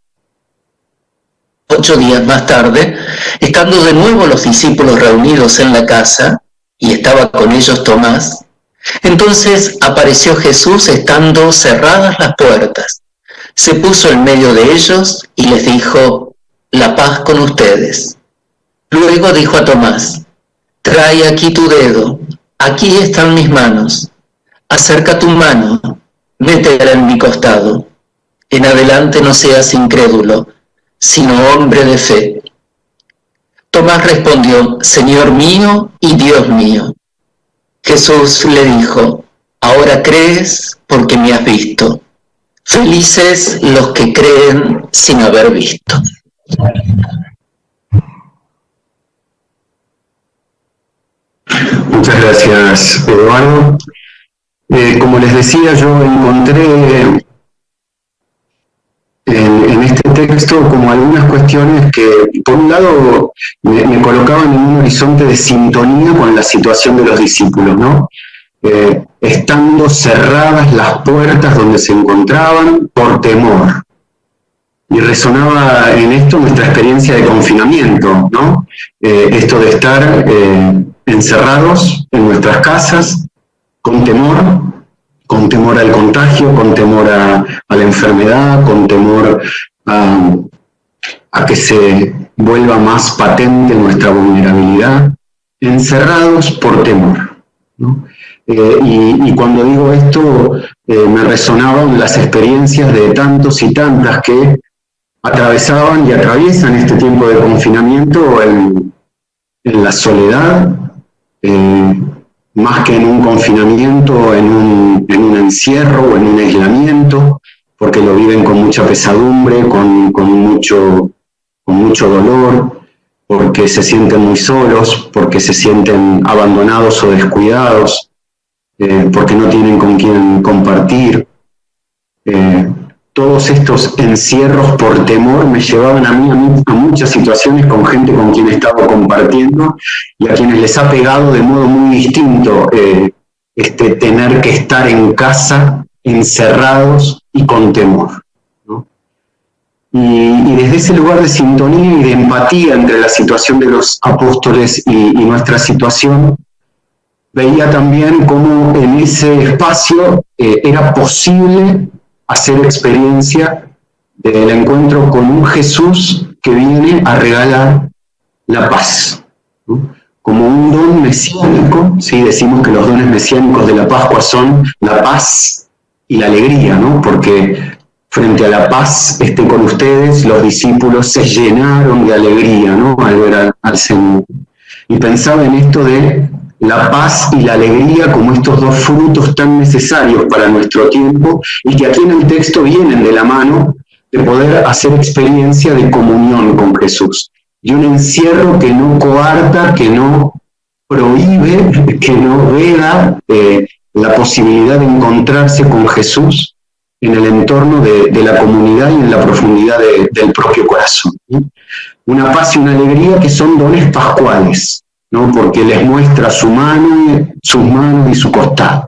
8 días más tarde, estando de nuevo los discípulos reunidos en la casa, y estaba con ellos Tomás, entonces apareció Jesús estando cerradas las puertas. Se puso en medio de ellos y les dijo: «La paz con ustedes». Luego dijo a Tomás: «Trae aquí tu dedo, aquí están mis manos. Acerca tu mano, métela en mi costado. En adelante no seas incrédulo, sino hombre de fe». Tomás respondió: «Señor mío y Dios mío». Jesús le dijo: «Ahora crees porque me has visto. Felices los que creen sin haber visto». Muchas gracias, Eduardo. Como les decía, yo encontré en este texto como algunas cuestiones que, por un lado, me colocaban en un horizonte de sintonía con la situación de los discípulos, ¿no? Estando cerradas las puertas donde se encontraban por temor. Y resonaba en esto nuestra experiencia de confinamiento, ¿no? Esto de estar encerrados en nuestras casas, con temor al contagio, con temor a la enfermedad, con temor a que se vuelva más patente nuestra vulnerabilidad, encerrados por temor, ¿no? Y cuando digo esto, me resonaban las experiencias de tantos y tantas que atravesaban y atraviesan este tiempo de confinamiento en la soledad, más que en un confinamiento, en un encierro o en un aislamiento, porque lo viven con mucha pesadumbre, con mucho dolor, porque se sienten muy solos, porque se sienten abandonados o descuidados, porque no tienen con quién compartir. Todos estos encierros por temor me llevaban a muchas situaciones con gente con quien he estado compartiendo y a quienes les ha pegado de modo muy distinto tener que estar en casa, encerrados y con temor, ¿no? Y desde ese lugar de sintonía y de empatía entre la situación de los apóstoles y nuestra situación, veía también cómo en ese espacio era posible hacer experiencia del encuentro con un Jesús que viene a regalar la paz, ¿no? Como un don mesiánico, ¿sí? Decimos que los dones mesiánicos de la Pascua son la paz y la alegría, ¿no? Porque frente a la paz esté con ustedes, los discípulos se llenaron de alegría, ¿no? Al ver al Señor. Y pensaba en esto de la paz y la alegría como estos dos frutos tan necesarios para nuestro tiempo y que aquí en el texto vienen de la mano de poder hacer experiencia de comunión con Jesús. Y un encierro que no coarta, que no prohíbe, que no veda la posibilidad de encontrarse con Jesús en el entorno de la comunidad y en la profundidad del propio corazón, ¿sí? Una paz y una alegría que son dones pascuales, ¿no? Porque les muestra sus manos y su costado.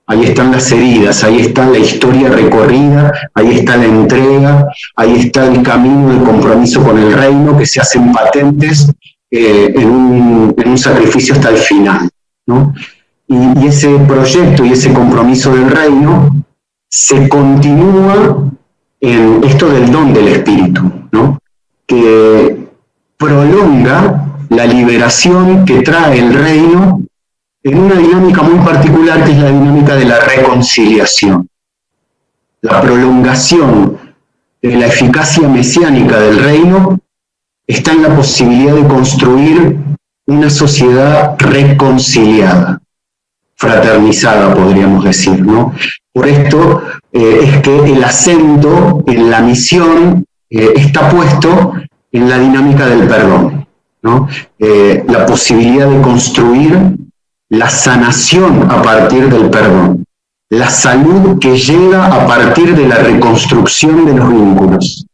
Ahí están las heridas, ahí está la historia recorrida, ahí está la entrega, ahí está el camino de compromiso con el reino que se hacen patentes en un sacrificio hasta el final, ¿no? Y ese proyecto y ese compromiso del reino se continúa en esto del don del Espíritu, ¿no? Que prolonga la liberación que trae el reino en una dinámica muy particular, que es la dinámica de la reconciliación. La prolongación de la eficacia mesiánica del reino está en la posibilidad de construir una sociedad reconciliada, fraternizada, podríamos decir, ¿no? Por esto es que el acento en la misión está puesto en la dinámica del perdón, ¿no? La posibilidad de construir la sanación a partir del perdón, la salud que llega a partir de la reconstrucción de los vínculos.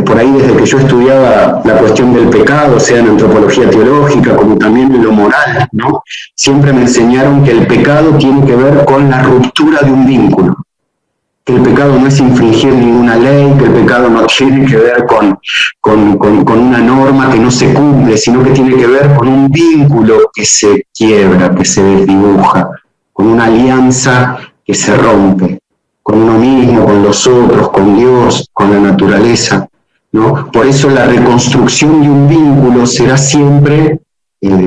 Por ahí, desde que yo estudiaba la cuestión del pecado, sea en antropología teológica como también en lo moral, ¿no? Siempre me enseñaron que el pecado tiene que ver con la ruptura de un vínculo, que el pecado no es infringir ninguna ley, que el pecado no tiene que ver con una norma que no se cumple, sino que tiene que ver con un vínculo que se quiebra, que se desdibuja, con una alianza que se rompe, con uno mismo, con los otros, con Dios, con la naturaleza, ¿no? Por eso la reconstrucción de un vínculo será siempre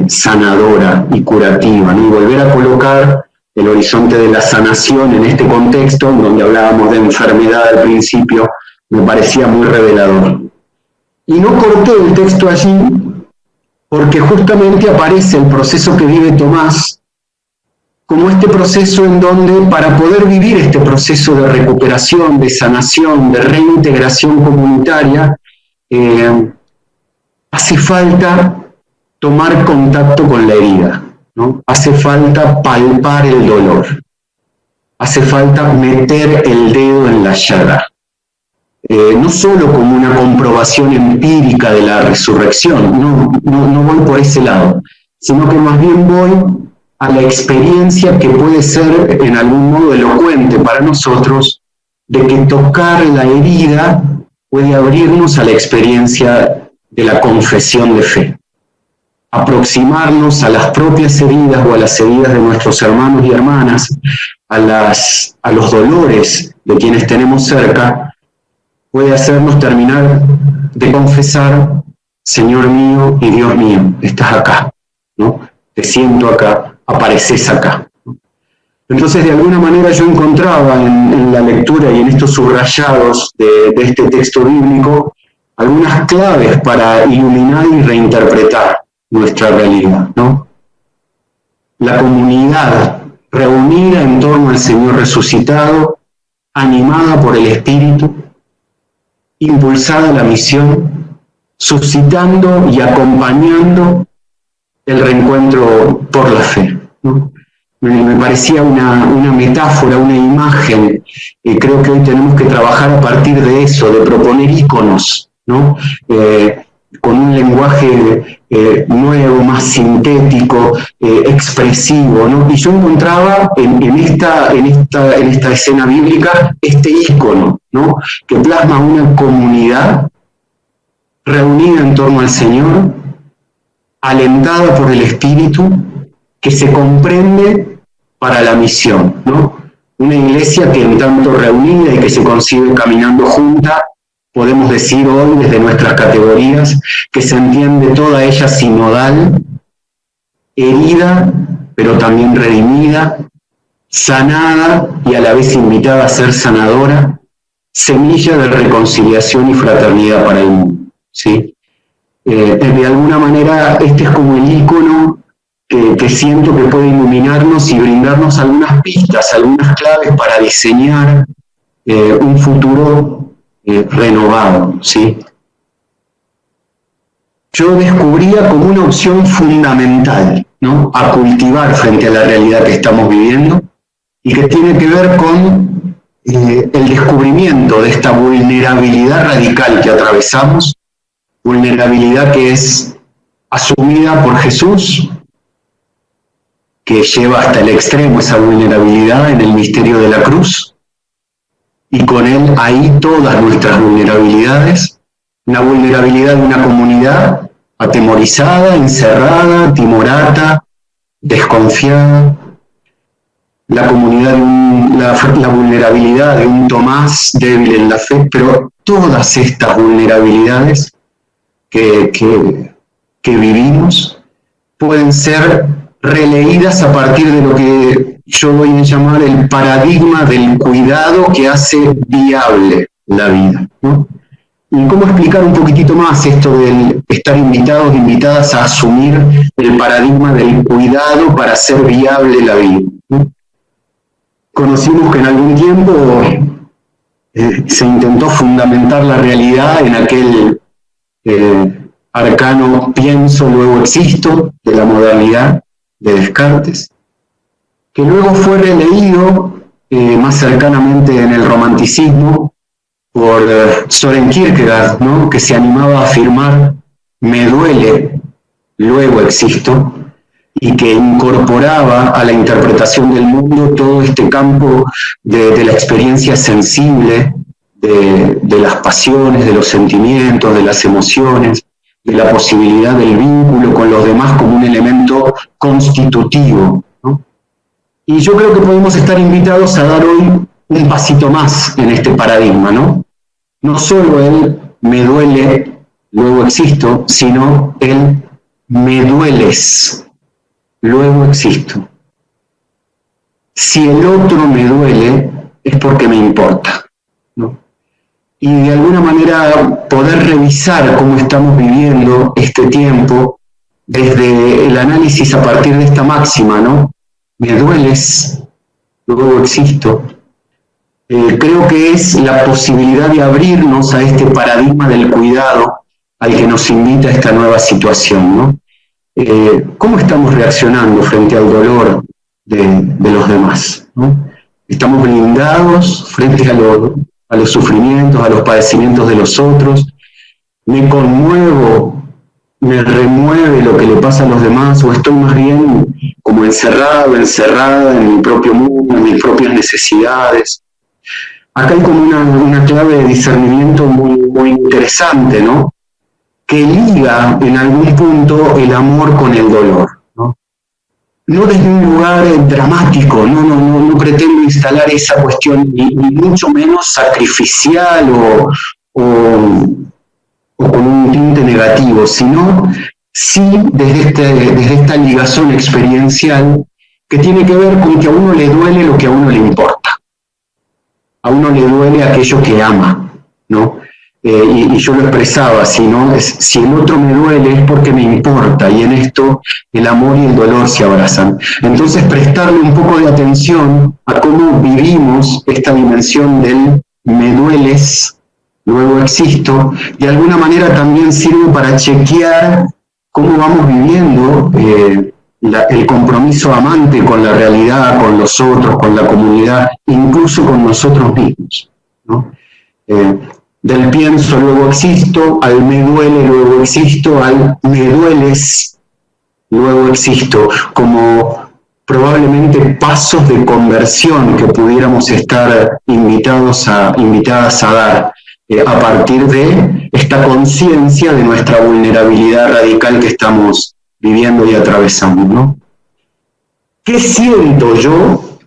sanadora y curativa, ¿no? Y volver a colocar el horizonte de la sanación en este contexto, en donde hablábamos de enfermedad al principio, me parecía muy revelador. Y no corté el texto allí, porque justamente aparece el proceso que vive Tomás, como este proceso en donde, para poder vivir este proceso de recuperación, de sanación, de reintegración comunitaria, hace falta tomar contacto con la herida, ¿no? Hace falta palpar el dolor, hace falta meter el dedo en la llaga, no solo como una comprobación empírica de la resurrección, no voy por ese lado, sino que más bien voy a la experiencia que puede ser en algún modo elocuente para nosotros, de que tocar la herida puede abrirnos a la experiencia de la confesión de fe, aproximarnos a las propias heridas o a las heridas de nuestros hermanos y hermanas, a los dolores de quienes tenemos cerca, puede hacernos terminar de confesar Señor mío y Dios mío, estás acá, ¿no? Te siento acá, apareces acá. Entonces, de alguna manera yo encontraba en la lectura y en estos subrayados de este texto bíblico algunas claves para iluminar y reinterpretar nuestra realidad, ¿no? La comunidad reunida en torno al Señor resucitado, animada por el Espíritu, impulsada a la misión, suscitando y acompañando el reencuentro por la fe, ¿no? Me parecía una metáfora, una imagen, y creo que hoy tenemos que trabajar a partir de eso, de proponer íconos, ¿no? Con un lenguaje nuevo, más sintético, expresivo, ¿no? Y yo encontraba en esta escena bíblica este ícono, ¿no? Que plasma una comunidad reunida en torno al Señor, alentada por el Espíritu, que se comprende para la misión, ¿no? Una iglesia que en tanto reunida y que se concibe caminando junta, podemos decir hoy desde nuestras categorías que se entiende toda ella sinodal, herida, pero también redimida, sanada y a la vez invitada a ser sanadora, semilla de reconciliación y fraternidad para el mundo, ¿sí? De alguna manera este es como el ícono que siento que puede iluminarnos y brindarnos algunas pistas, algunas claves para diseñar un futuro renovado, ¿sí? Yo descubría como una opción fundamental, ¿no?, a cultivar frente a la realidad que estamos viviendo y que tiene que ver con el descubrimiento de esta vulnerabilidad radical que atravesamos, vulnerabilidad que es asumida por Jesús, que lleva hasta el extremo esa vulnerabilidad en el misterio de la cruz, y con él ahí todas nuestras vulnerabilidades, la vulnerabilidad de una comunidad atemorizada, encerrada, timorata, desconfiada, la comunidad la vulnerabilidad de un Tomás débil en la fe, pero todas estas vulnerabilidades que vivimos pueden ser releídas a partir de lo que yo voy a llamar el paradigma del cuidado que hace viable la vida, ¿no? ¿Y cómo explicar un poquitito más esto del estar invitados, invitadas a asumir el paradigma del cuidado para hacer viable la vida, ¿no? Conocimos que en algún tiempo se intentó fundamentar la realidad en aquel arcano pienso, luego existo, de la modernidad de Descartes, que luego fue releído más cercanamente en el romanticismo por Søren Kierkegaard, ¿no?, que se animaba a afirmar me duele, luego existo, y que incorporaba a la interpretación del mundo todo este campo de la experiencia sensible, de las pasiones, de los sentimientos, de las emociones, de la posibilidad del vínculo con los demás como un elemento constitutivo, ¿no? Y yo creo que podemos estar invitados a dar hoy un pasito más en este paradigma, ¿no? No solo el me duele, luego existo, sino el me dueles, luego existo. Si el otro me duele, es porque me importa, ¿no? Y de alguna manera poder revisar cómo estamos viviendo este tiempo desde el análisis a partir de esta máxima, ¿no? Me dueles, luego existo. Creo que es la posibilidad de abrirnos a este paradigma del cuidado al que nos invita esta nueva situación, ¿no? ¿Cómo estamos reaccionando frente al dolor de los demás, ¿no? ¿Estamos blindados frente a los sufrimientos, a los padecimientos de los otros? ¿Me conmuevo, me remueve lo que le pasa a los demás, o estoy más bien como encerrado, encerrada en mi propio mundo, en mis propias necesidades? Acá hay como una clave de discernimiento muy, muy interesante, ¿no?, que liga en algún punto el amor con el dolor, ¿no? No desde un lugar dramático, no pretendo instalar esa cuestión, ni mucho menos sacrificial o o con un tinte negativo, sino sí desde esta ligazón experiencial que tiene que ver con que a uno le duele lo que a uno le importa. A uno le duele aquello que ama, ¿no? Y yo lo expresaba, si el otro me duele es porque me importa, y en esto el amor y el dolor se abrazan. Entonces prestarle un poco de atención a cómo vivimos esta dimensión del me dueles, luego existo, de alguna manera también sirve para chequear cómo vamos viviendo el compromiso amante con la realidad, con los otros, con la comunidad, incluso con nosotros mismos, ¿no? Del pienso, luego existo, al me duele, luego existo, al me dueles, luego existo, como probablemente pasos de conversión que pudiéramos estar invitadas a dar a partir de esta conciencia de nuestra vulnerabilidad radical que estamos viviendo y atravesando, ¿no? ¿Qué siento yo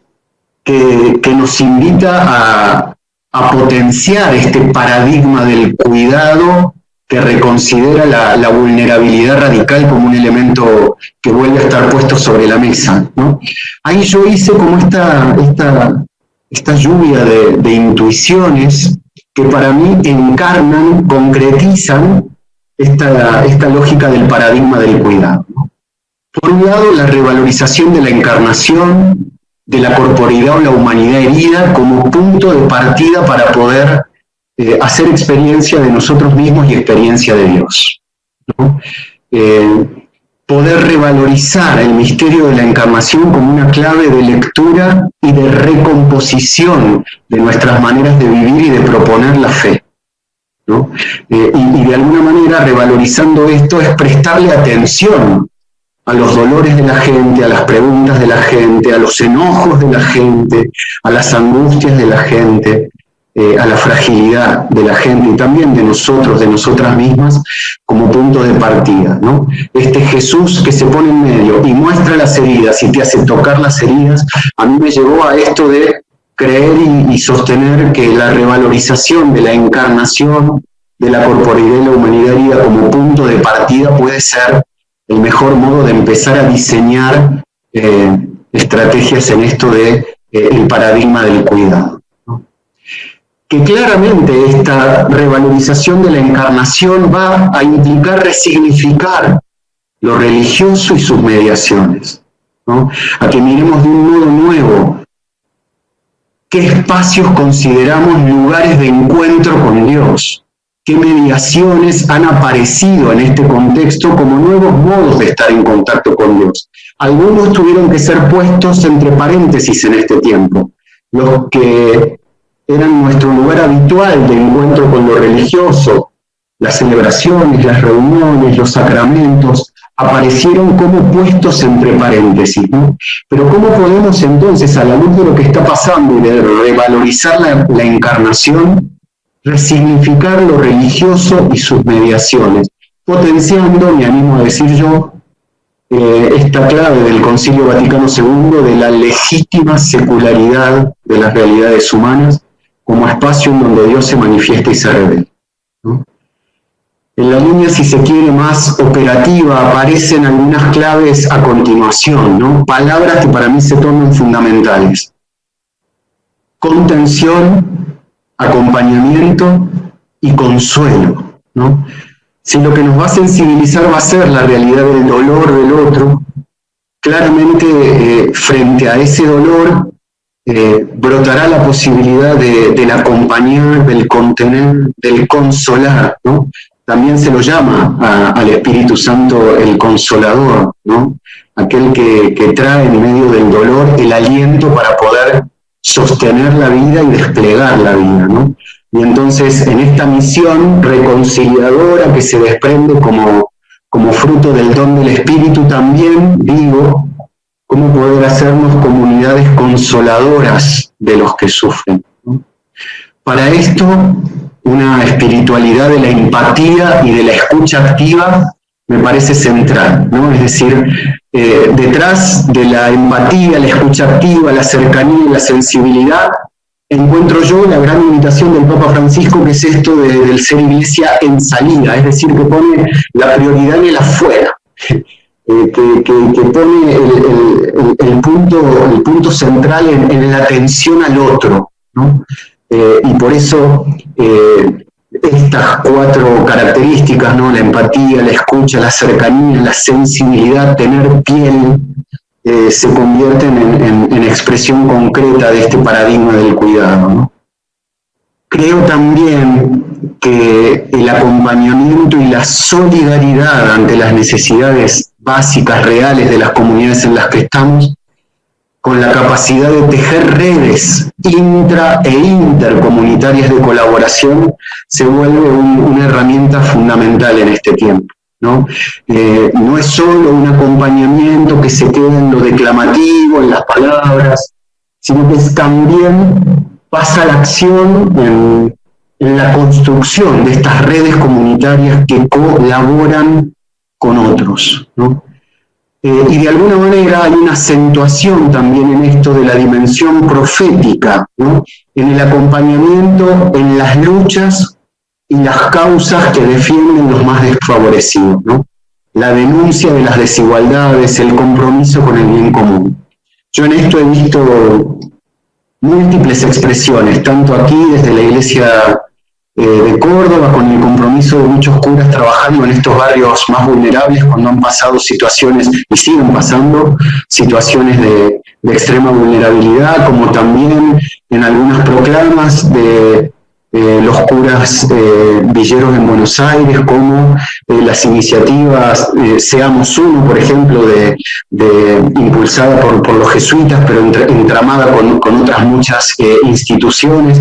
que nos invita a potenciar este paradigma del cuidado que reconsidera la vulnerabilidad radical como un elemento que vuelve a estar puesto sobre la mesa, ¿no? Ahí yo hice como esta lluvia de intuiciones que para mí encarnan, concretizan esta lógica del paradigma del cuidado, ¿no? Por un lado, la revalorización de la encarnación, de la corporeidad o la humanidad herida como punto de partida para poder hacer experiencia de nosotros mismos y experiencia de Dios, ¿no? Poder revalorizar el misterio de la encarnación como una clave de lectura y de recomposición de nuestras maneras de vivir y de proponer la fe, ¿no? Y de alguna manera, revalorizando esto, es prestarle atención a los dolores de la gente, a las preguntas de la gente, a los enojos de la gente, a las angustias de la gente, a la fragilidad de la gente y también de nosotros, de nosotras mismas, como punto de partida, ¿no? Este Jesús que se pone en medio y muestra las heridas y te hace tocar las heridas, a mí me llevó a esto de creer y sostener que la revalorización de la encarnación, de la corporeidad y la humanidad herida como punto de partida puede ser el mejor modo de empezar a diseñar estrategias en esto de el paradigma del cuidado, ¿no? Que claramente esta revalorización de la encarnación va a implicar resignificar lo religioso y sus mediaciones, ¿no? A que miremos de un modo nuevo qué espacios consideramos lugares de encuentro con Dios, qué mediaciones han aparecido en este contexto como nuevos modos de estar en contacto con Dios. Algunos tuvieron que ser puestos entre paréntesis en este tiempo. Los que eran nuestro lugar habitual de encuentro con lo religioso, las celebraciones, las reuniones, los sacramentos, aparecieron como puestos entre paréntesis, ¿no? Pero ¿cómo podemos entonces, a la luz de lo que está pasando y de revalorizar la encarnación, resignificar lo religioso y sus mediaciones, potenciando, me animo a decir yo, esta clave del Concilio Vaticano II de la legítima secularidad de las realidades humanas como espacio en donde Dios se manifiesta y se revela, ¿no? En la línea, si se quiere, más operativa, aparecen algunas claves a continuación, ¿no? Palabras que para mí se tornan fundamentales: contención, acompañamiento y consuelo, ¿no? Si lo que nos va a sensibilizar va a ser la realidad del dolor del otro, claramente frente a ese dolor brotará la posibilidad del acompañar, del contener, del consolar, ¿no? También se lo llama al Espíritu Santo el Consolador, ¿no? Aquel que trae en medio del dolor el aliento para poder sostener la vida y desplegar la vida, ¿no? Y entonces, en esta misión reconciliadora que se desprende como fruto del don del Espíritu, también digo, cómo poder hacernos comunidades consoladoras de los que sufren, ¿no? Para esto, una espiritualidad de la empatía y de la escucha activa me parece central, ¿no? Es decir, detrás de la empatía, la escucha activa, la cercanía y la sensibilidad, encuentro yo la gran invitación del Papa Francisco, que es esto del ser iglesia en salida, es decir, que pone la prioridad en el afuera, que pone el punto central en la atención al otro, ¿no? Y por eso estas 4 características, ¿no? La empatía, la escucha, la cercanía, la sensibilidad, tener piel, se convierten en expresión concreta de este paradigma del cuidado, ¿no? Creo también que el acompañamiento y la solidaridad ante las necesidades básicas, reales de las comunidades en las que estamos, con la capacidad de tejer redes intra e intercomunitarias de colaboración, se vuelve una herramienta fundamental en este tiempo, ¿no? No es solo un acompañamiento que se queda en lo declamativo, en las palabras, sino que también pasa a la acción en la construcción de estas redes comunitarias que colaboran con otros, ¿no? Y de alguna manera hay una acentuación también en esto de la dimensión profética, ¿no? En el acompañamiento, en las luchas y las causas que defienden los más desfavorecidos, ¿no? La denuncia de las desigualdades, el compromiso con el bien común. Yo en esto he visto múltiples expresiones, tanto aquí desde la Iglesia de Córdoba, con el compromiso de muchos curas trabajando en estos barrios más vulnerables cuando han pasado situaciones, y siguen pasando, situaciones de extrema vulnerabilidad, como también en algunas proclamas de los curas villeros en Buenos Aires, como las iniciativas Seamos Uno, por ejemplo, impulsada por los jesuitas, pero entramada con otras muchas instituciones,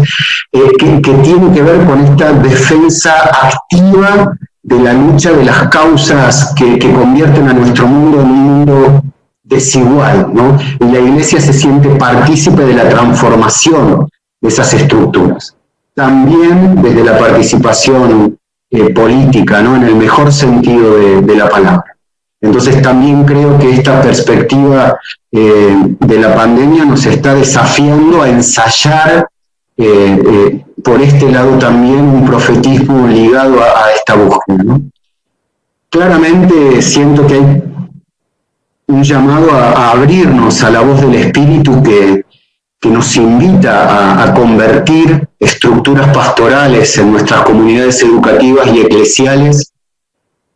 que tiene que ver con esta defensa activa de la lucha de las causas que convierten a nuestro mundo en un mundo desigual, ¿no? Y la Iglesia se siente partícipe de la transformación de esas estructuras. También desde la participación política, ¿no? En el mejor sentido de la palabra. Entonces también creo que esta perspectiva de la pandemia nos está desafiando a ensayar por este lado también un profetismo ligado a esta búsqueda, ¿no? Claramente siento que hay un llamado a abrirnos a la voz del Espíritu que nos invita a convertir estructuras pastorales en nuestras comunidades educativas y eclesiales,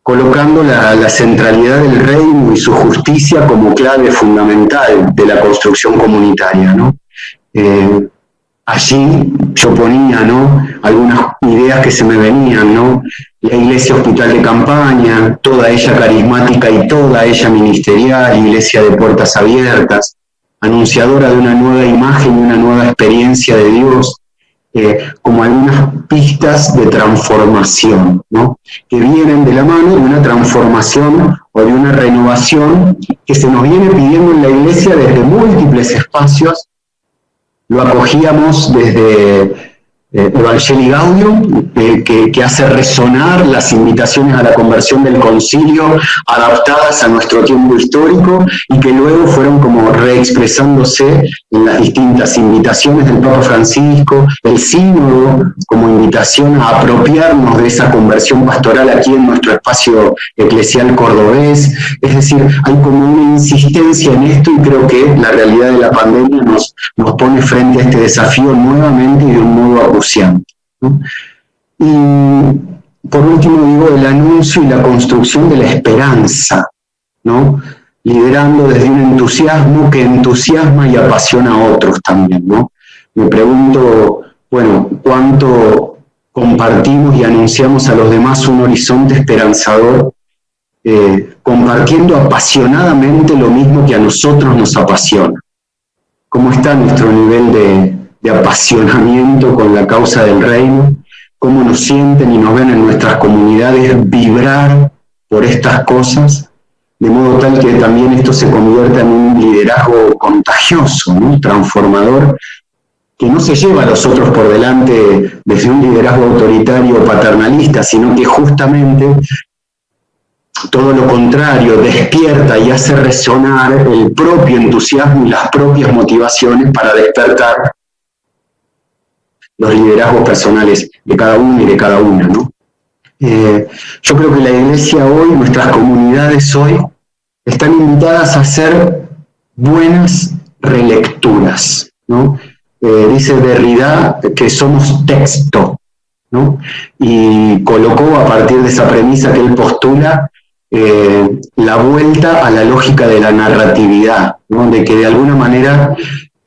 colocando la centralidad del reino y su justicia como clave fundamental de la construcción comunitaria, ¿no? Allí yo ponía, ¿no?, algunas ideas que se me venían, ¿no? La iglesia hospital de campaña, toda ella carismática y toda ella ministerial, iglesia de puertas abiertas, anunciadora de una nueva imagen y una nueva experiencia de Dios, como algunas pistas de transformación, ¿no?, que vienen de la mano de una transformación o de una renovación que se nos viene pidiendo en la iglesia desde múltiples espacios. Lo acogíamos desde Evangelii Gaudium, que hace resonar las invitaciones a la conversión del concilio adaptadas a nuestro tiempo histórico y que luego fueron como reexpresándose en las distintas invitaciones del Papa Francisco, el sínodo como invitación a apropiarnos de esa conversión pastoral aquí en nuestro espacio eclesial cordobés. Es decir, hay como una insistencia en esto y creo que la realidad de la pandemia nos pone frente a este desafío nuevamente y de un modo acuciante, ¿no? Y por último digo el anuncio y la construcción de la esperanza, ¿no?, liderando desde un entusiasmo que entusiasma y apasiona a otros también, ¿no? Me pregunto, bueno, ¿cuánto compartimos y anunciamos a los demás un horizonte esperanzador, compartiendo apasionadamente lo mismo que a nosotros nos apasiona? ¿Cómo está nuestro nivel de apasionamiento con la causa del reino? ¿Cómo nos sienten y nos ven en nuestras comunidades vibrar por estas cosas? De modo tal que también esto se convierta en un liderazgo contagioso, ¿no?, transformador, que no se lleva a los otros por delante desde un liderazgo autoritario o paternalista, sino que justamente todo lo contrario, despierta y hace resonar el propio entusiasmo y las propias motivaciones para despertar los liderazgos personales de cada uno y de cada una, ¿no? Yo creo que la Iglesia hoy, nuestras comunidades hoy, están invitadas a hacer buenas relecturas, ¿no? Dice Derrida que somos texto, ¿no? Y colocó a partir de esa premisa que él postula la vuelta a la lógica de la narratividad, ¿no? De que de alguna manera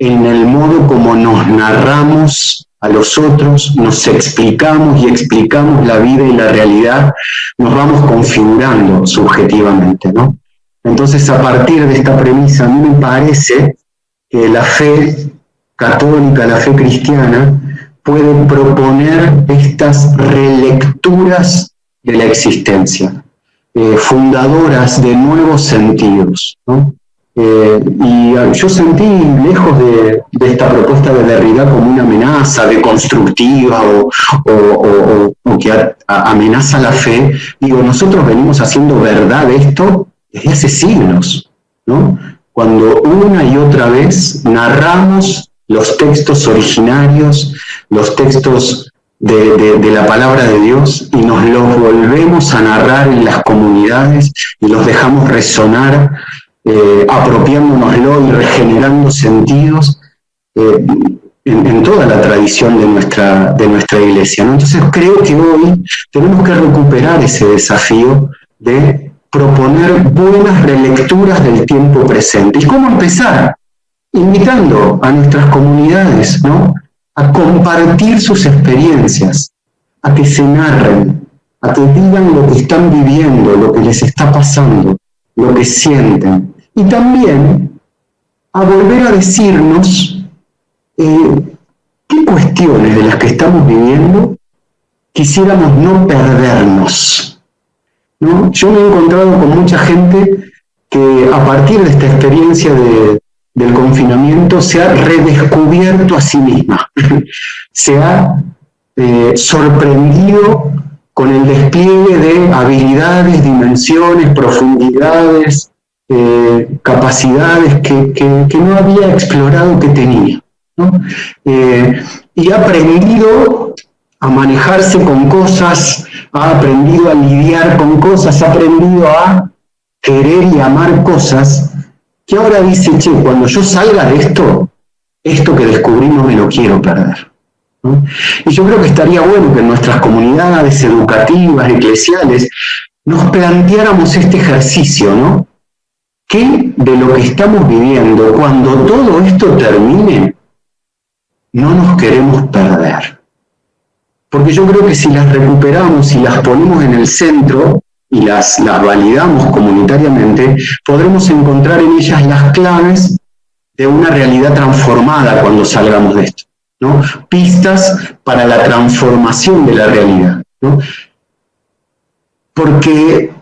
en el modo como nos narramos a los otros, nos explicamos y explicamos la vida y la realidad, nos vamos configurando subjetivamente, ¿no? Entonces, a partir de esta premisa, a mí me parece que la fe católica, la fe cristiana, puede proponer estas relecturas de la existencia, fundadoras de nuevos sentidos, ¿no? Y yo sentí, lejos de esta propuesta de Derrida como una amenaza deconstructiva o que amenaza la fe, digo, nosotros venimos haciendo verdad esto desde hace siglos, ¿no? Cuando una y otra vez narramos los textos originarios, los textos de la palabra de Dios, y nos los volvemos a narrar en las comunidades y los dejamos resonar, apropiándonoslo y regenerando sentidos en toda la tradición de nuestra Iglesia, ¿no? Entonces creo que hoy tenemos que recuperar ese desafío de proponer buenas relecturas del tiempo presente. ¿Y cómo empezar? Invitando a nuestras comunidades, ¿no?, a compartir sus experiencias, a que se narren, a que digan lo que están viviendo, lo que les está pasando, lo que sienten. Y también a volver a decirnos qué cuestiones de las que estamos viviendo quisiéramos no perdernos, ¿no? Yo me he encontrado con mucha gente que a partir de esta experiencia del confinamiento se ha redescubierto a sí misma, se ha sorprendido con el despliegue de habilidades, dimensiones, profundidades, capacidades que no había explorado que tenía, ¿no? Y ha aprendido a manejarse con cosas, ha aprendido a lidiar con cosas, ha aprendido a querer y amar cosas, que ahora dice, che, cuando yo salga de esto que descubrí no me lo quiero perder, ¿no? Y yo creo que estaría bueno que en nuestras comunidades educativas, eclesiales, nos planteáramos este ejercicio, ¿no? ¿Qué de lo que estamos viviendo, cuando todo esto termine, no nos queremos perder? Porque yo creo que si las recuperamos y las ponemos en el centro y las validamos comunitariamente, podremos encontrar en ellas las claves de una realidad transformada cuando salgamos de esto, ¿no? Pistas para la transformación de la realidad, ¿no? Porque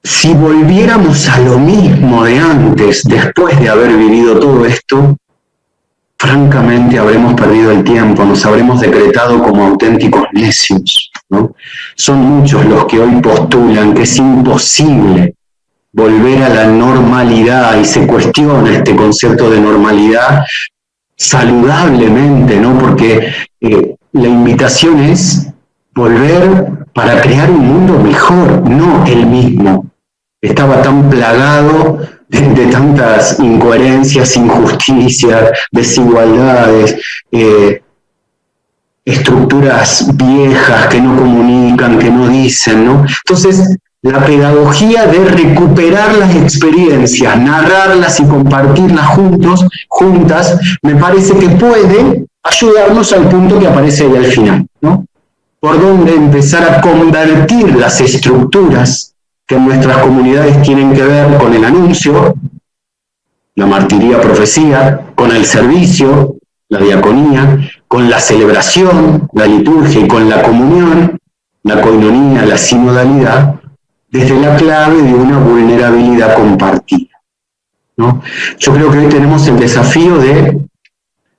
si volviéramos a lo mismo de antes, después de haber vivido todo esto, francamente habremos perdido el tiempo, nos habremos decretado como auténticos necios, ¿no? Son muchos los que hoy postulan que es imposible volver a la normalidad, y se cuestiona este concepto de normalidad saludablemente, ¿no? Porque la invitación es volver para crear un mundo mejor, no el mismo. Estaba tan plagado de tantas incoherencias, injusticias, desigualdades, estructuras viejas que no comunican, que no dicen, ¿no? Entonces, la pedagogía de recuperar las experiencias, narrarlas y compartirlas juntas, me parece que puede ayudarnos al punto que aparece ahí al final, ¿no? Por donde empezar a convertir las estructuras que en nuestras comunidades tienen que ver con el anuncio, la martiría, profecía, con el servicio, la diaconía, con la celebración, la liturgia, y con la comunión, la coinonía, la sinodalidad, desde la clave de una vulnerabilidad compartida, ¿no? Yo creo que hoy tenemos el desafío de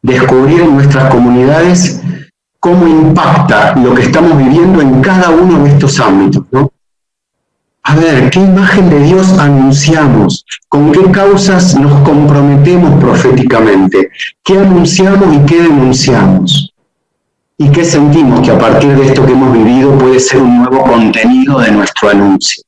descubrir en nuestras comunidades cómo impacta lo que estamos viviendo en cada uno de estos ámbitos, ¿no? A ver, ¿qué imagen de Dios anunciamos? ¿Con qué causas nos comprometemos proféticamente? ¿Qué anunciamos y qué denunciamos? y qué sentimos que a partir de esto que hemos vivido puede ser un nuevo contenido de nuestro anuncio.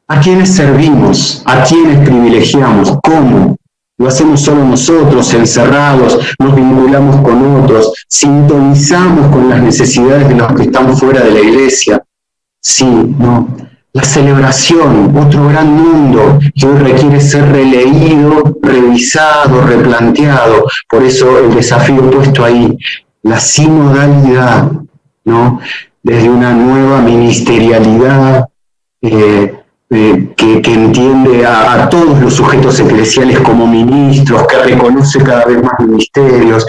¿A quiénes servimos? ¿A quiénes privilegiamos? ¿Cómo? ¿Lo hacemos solo nosotros, encerrados? ¿Nos vinculamos con otros? ¿Sintonizamos con las necesidades de los que están fuera de la iglesia? Sí, no. La celebración, otro gran mundo que hoy requiere ser releído, revisado, replanteado. Por eso el desafío puesto ahí, la sinodalidad, ¿no? Desde una nueva ministerialidad que entiende a todos los sujetos eclesiales como ministros, que reconoce cada vez más ministerios,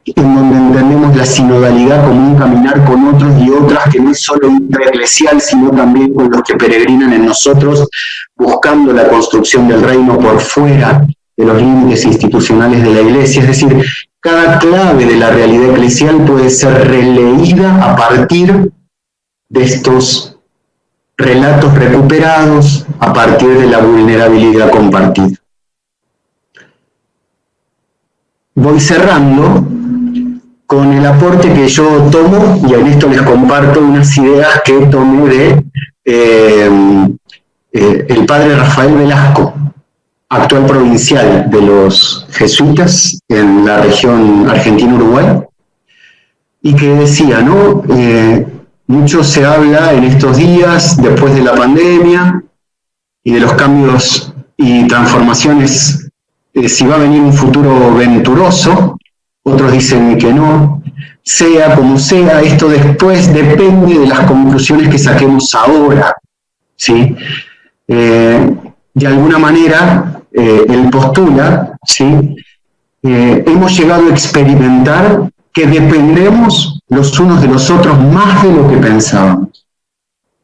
en donde entendemos la sinodalidad como un caminar con otros y otras que no es solo intraeclesial, sino también con los que peregrinan en nosotros, buscando la construcción del reino por fuera de los límites institucionales de la Iglesia. Es decir, cada clave de la realidad eclesial puede ser releída a partir de estos relatos recuperados, a partir de la vulnerabilidad compartida. Voy cerrando con el aporte que yo tomo, y en esto les comparto unas ideas que tomé de el padre Rafael Velasco, actual provincial de los jesuitas en la región Argentina-Uruguay, y que decía, ¿no? Mucho se habla en estos días, después de la pandemia, y de los cambios y transformaciones, si va a venir un futuro venturoso. Otros dicen que no. Sea como sea, esto después depende de las conclusiones que saquemos ahora, ¿sí? De alguna manera, él postula, ¿sí? Hemos llegado a experimentar que dependemos los unos de los otros más de lo que pensábamos.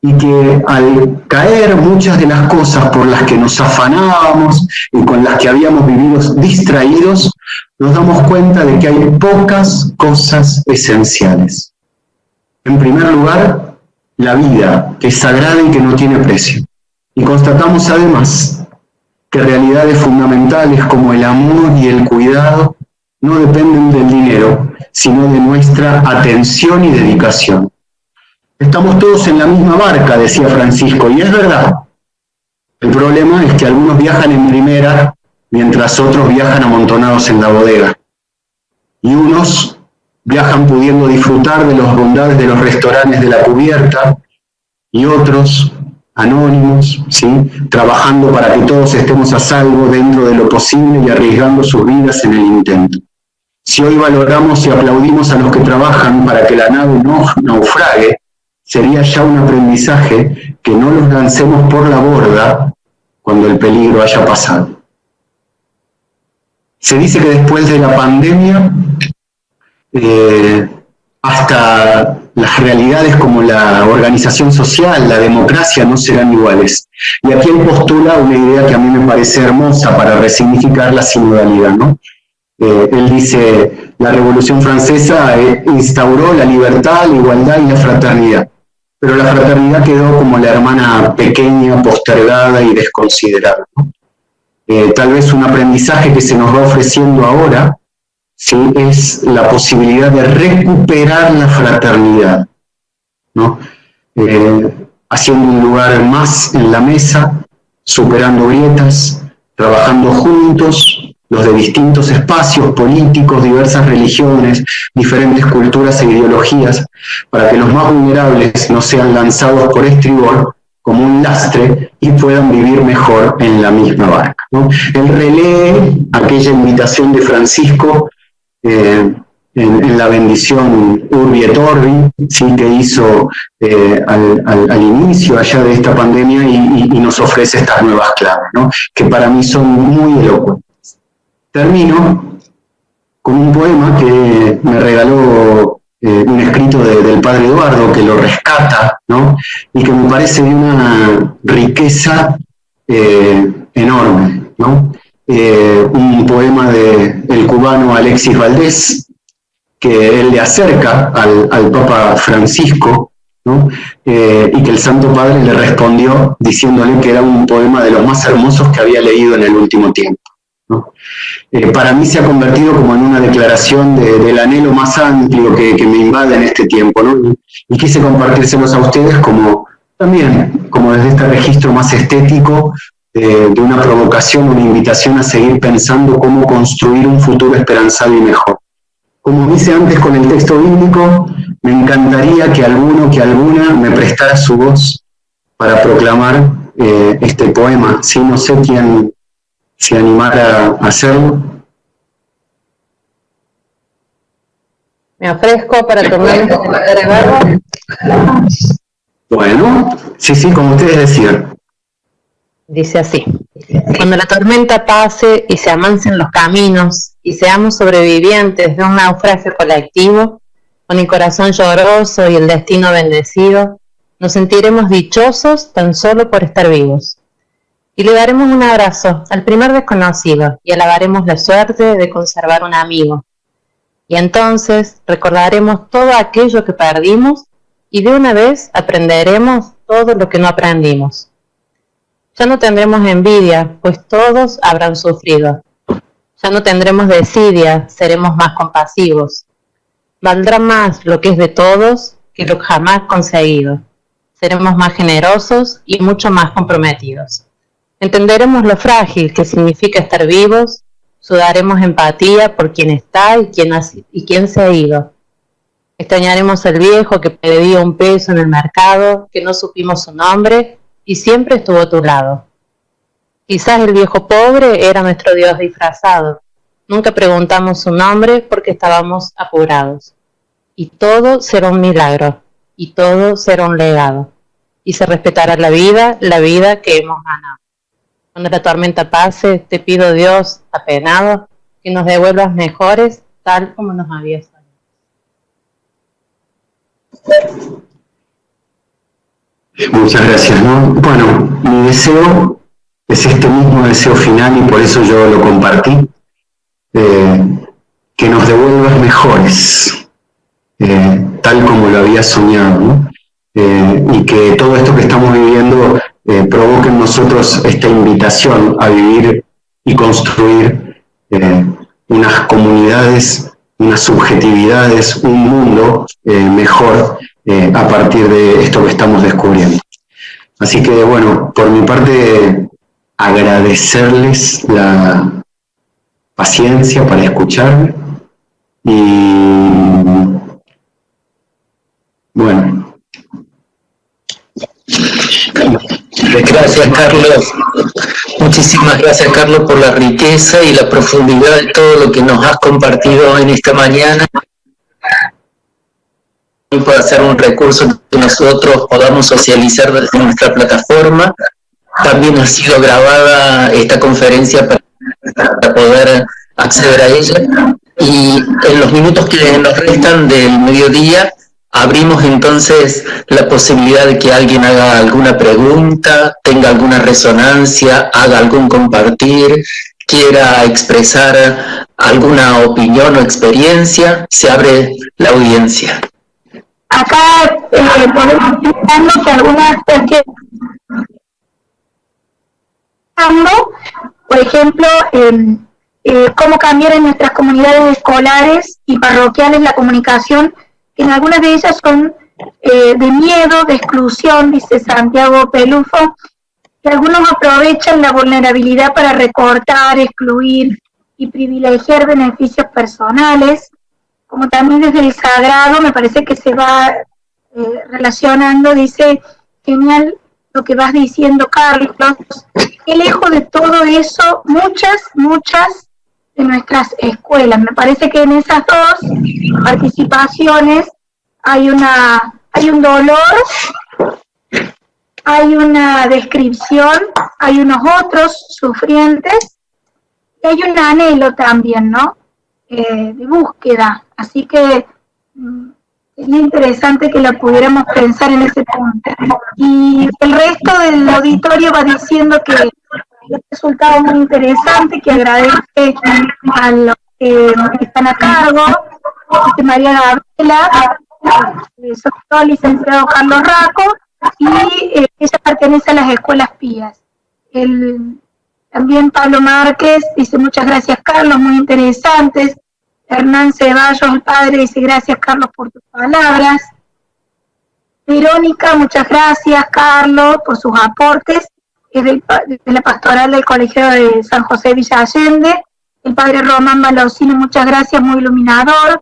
Y que al caer muchas de las cosas por las que nos afanábamos y con las que habíamos vivido distraídos, nos damos cuenta de que hay pocas cosas esenciales. En primer lugar, la vida, que es sagrada y que no tiene precio. Y constatamos además que realidades fundamentales como el amor y el cuidado no dependen del dinero, sino de nuestra atención y dedicación. Estamos todos en la misma barca, decía Francisco, y es verdad. El problema es que algunos viajan en primera, mientras otros viajan amontonados en la bodega. Y unos viajan pudiendo disfrutar de las bondades de los restaurantes de la cubierta, y otros, anónimos, ¿sí? Trabajando para que todos estemos a salvo dentro de lo posible y arriesgando sus vidas en el intento. Si hoy valoramos y aplaudimos a los que trabajan para que la nave no naufrague, sería ya un aprendizaje que no los lancemos por la borda cuando el peligro haya pasado. Se dice que después de la pandemia, hasta las realidades como la organización social, la democracia, no serán iguales. Y aquí él postula una idea que a mí me parece hermosa para resignificar la sinodalidad, ¿no? Él dice, la Revolución Francesa instauró la libertad, la igualdad y la fraternidad, pero la fraternidad quedó como la hermana pequeña, postergada y desconsiderada, ¿no? Tal vez un aprendizaje que se nos va ofreciendo ahora, ¿sí? Es la posibilidad de recuperar la fraternidad, ¿no? Haciendo un lugar más en la mesa, superando grietas, trabajando juntos, los de distintos espacios políticos, diversas religiones, diferentes culturas e ideologías, para que los más vulnerables no sean lanzados por estribor como un lastre y puedan vivir mejor en la misma barca, ¿no? Él relee aquella invitación de Francisco en la bendición Urbi et Orbi, ¿sí? Que hizo al inicio allá de esta pandemia y nos ofrece estas nuevas claves, ¿no? Que para mí son muy elocuentes. Termino con un poema que me regaló un escrito del padre Eduardo, que lo rescata, ¿no? Y que me parece de una riqueza enorme, ¿no? Un poema del cubano Alexis Valdés, que él le acerca al Papa Francisco, ¿no? Y que el Santo Padre le respondió diciéndole que era un poema de los más hermosos que había leído en el último tiempo. ¿no? Para mí se ha convertido como en una declaración del anhelo más amplio que me invade en este tiempo, ¿no? Y quise compartírselos a ustedes como también, como desde este registro más estético, de una provocación, una invitación a seguir pensando cómo construir un futuro esperanzado y mejor. Como dice antes con el texto bíblico, me encantaría que alguno, que alguna me prestara su voz para proclamar este poema. Sí, no sé quién se animara a hacerlo. Me ofrezco para tomar el verbo. Bueno, sí, como ustedes decían. Dice así: cuando la tormenta pase y se amansen los caminos y seamos sobrevivientes de un naufragio colectivo, con el corazón lloroso y el destino bendecido, nos sentiremos dichosos tan solo por estar vivos. Y le daremos un abrazo al primer desconocido y alabaremos la suerte de conservar un amigo. Y entonces recordaremos todo aquello que perdimos y de una vez aprenderemos todo lo que no aprendimos. Ya no tendremos envidia, pues todos habrán sufrido. Ya no tendremos desidia, seremos más compasivos. Valdrá más lo que es de todos que lo jamás conseguido. Seremos más generosos y mucho más comprometidos. Entenderemos lo frágil que significa estar vivos, sudaremos empatía por quien está y quien se ha ido. Extrañaremos al viejo que pedía un peso en el mercado, que no supimos su nombre y siempre estuvo a tu lado. Quizás el viejo pobre era nuestro Dios disfrazado. Nunca preguntamos su nombre porque estábamos apurados. Y todo será un milagro, y todo será un legado. Y se respetará la vida que hemos ganado. Cuando la tormenta pase, te pido, Dios, apenado, que nos devuelvas mejores, tal como nos habías dado. Muchas gracias, ¿no? Bueno, mi deseo es este mismo deseo final y por eso yo lo compartí, que nos devuelvas mejores, tal como lo había soñado, ¿no? Y que todo esto que estamos viviendo provoque en nosotros esta invitación a vivir y construir unas comunidades, unas subjetividades, un mundo mejor a partir de esto que estamos descubriendo. Así que, bueno, por mi parte, agradecerles la paciencia para escucharme y, bueno. Gracias, Carlos. Muchísimas gracias, Carlos, por la riqueza y la profundidad de todo lo que nos has compartido en esta mañana. Para hacer un recurso que nosotros podamos socializar desde nuestra plataforma. También ha sido grabada esta conferencia para poder acceder a ella. Y en los minutos que nos restan del mediodía, abrimos entonces la posibilidad de que alguien haga alguna pregunta, tenga alguna resonancia, haga algún compartir, quiera expresar alguna opinión o experiencia. Se abre la audiencia. Acá podemos ir viendo que algunas cuestiones, por ejemplo, cómo cambiar en nuestras comunidades escolares y parroquiales la comunicación, que en algunas de ellas son de miedo, de exclusión, dice Santiago Pelufo, que algunos aprovechan la vulnerabilidad para recortar, excluir y privilegiar beneficios personales, como también desde el sagrado, me parece que se va relacionando, dice, genial lo que vas diciendo, Carlos, que lejos de todo eso, muchas de nuestras escuelas, me parece que en esas dos participaciones hay un dolor, hay una descripción, hay unos otros sufrientes, y hay un anhelo también, ¿no? De búsqueda, así que sería interesante que la pudiéramos pensar en ese punto. Y el resto del auditorio va diciendo que el resultado muy interesante, que agradece a los que están a cargo, María Gabriela, sobre todo al licenciado Carlos Raco, y ella pertenece a las escuelas pías. También Pablo Márquez dice muchas gracias Carlos, muy interesantes. Hernán Ceballos, el padre, dice gracias Carlos por tus palabras. Verónica, muchas gracias Carlos por sus aportes. Es de la pastoral del Colegio de San José Villa Allende. El padre Román Malocino, muchas gracias, muy iluminador.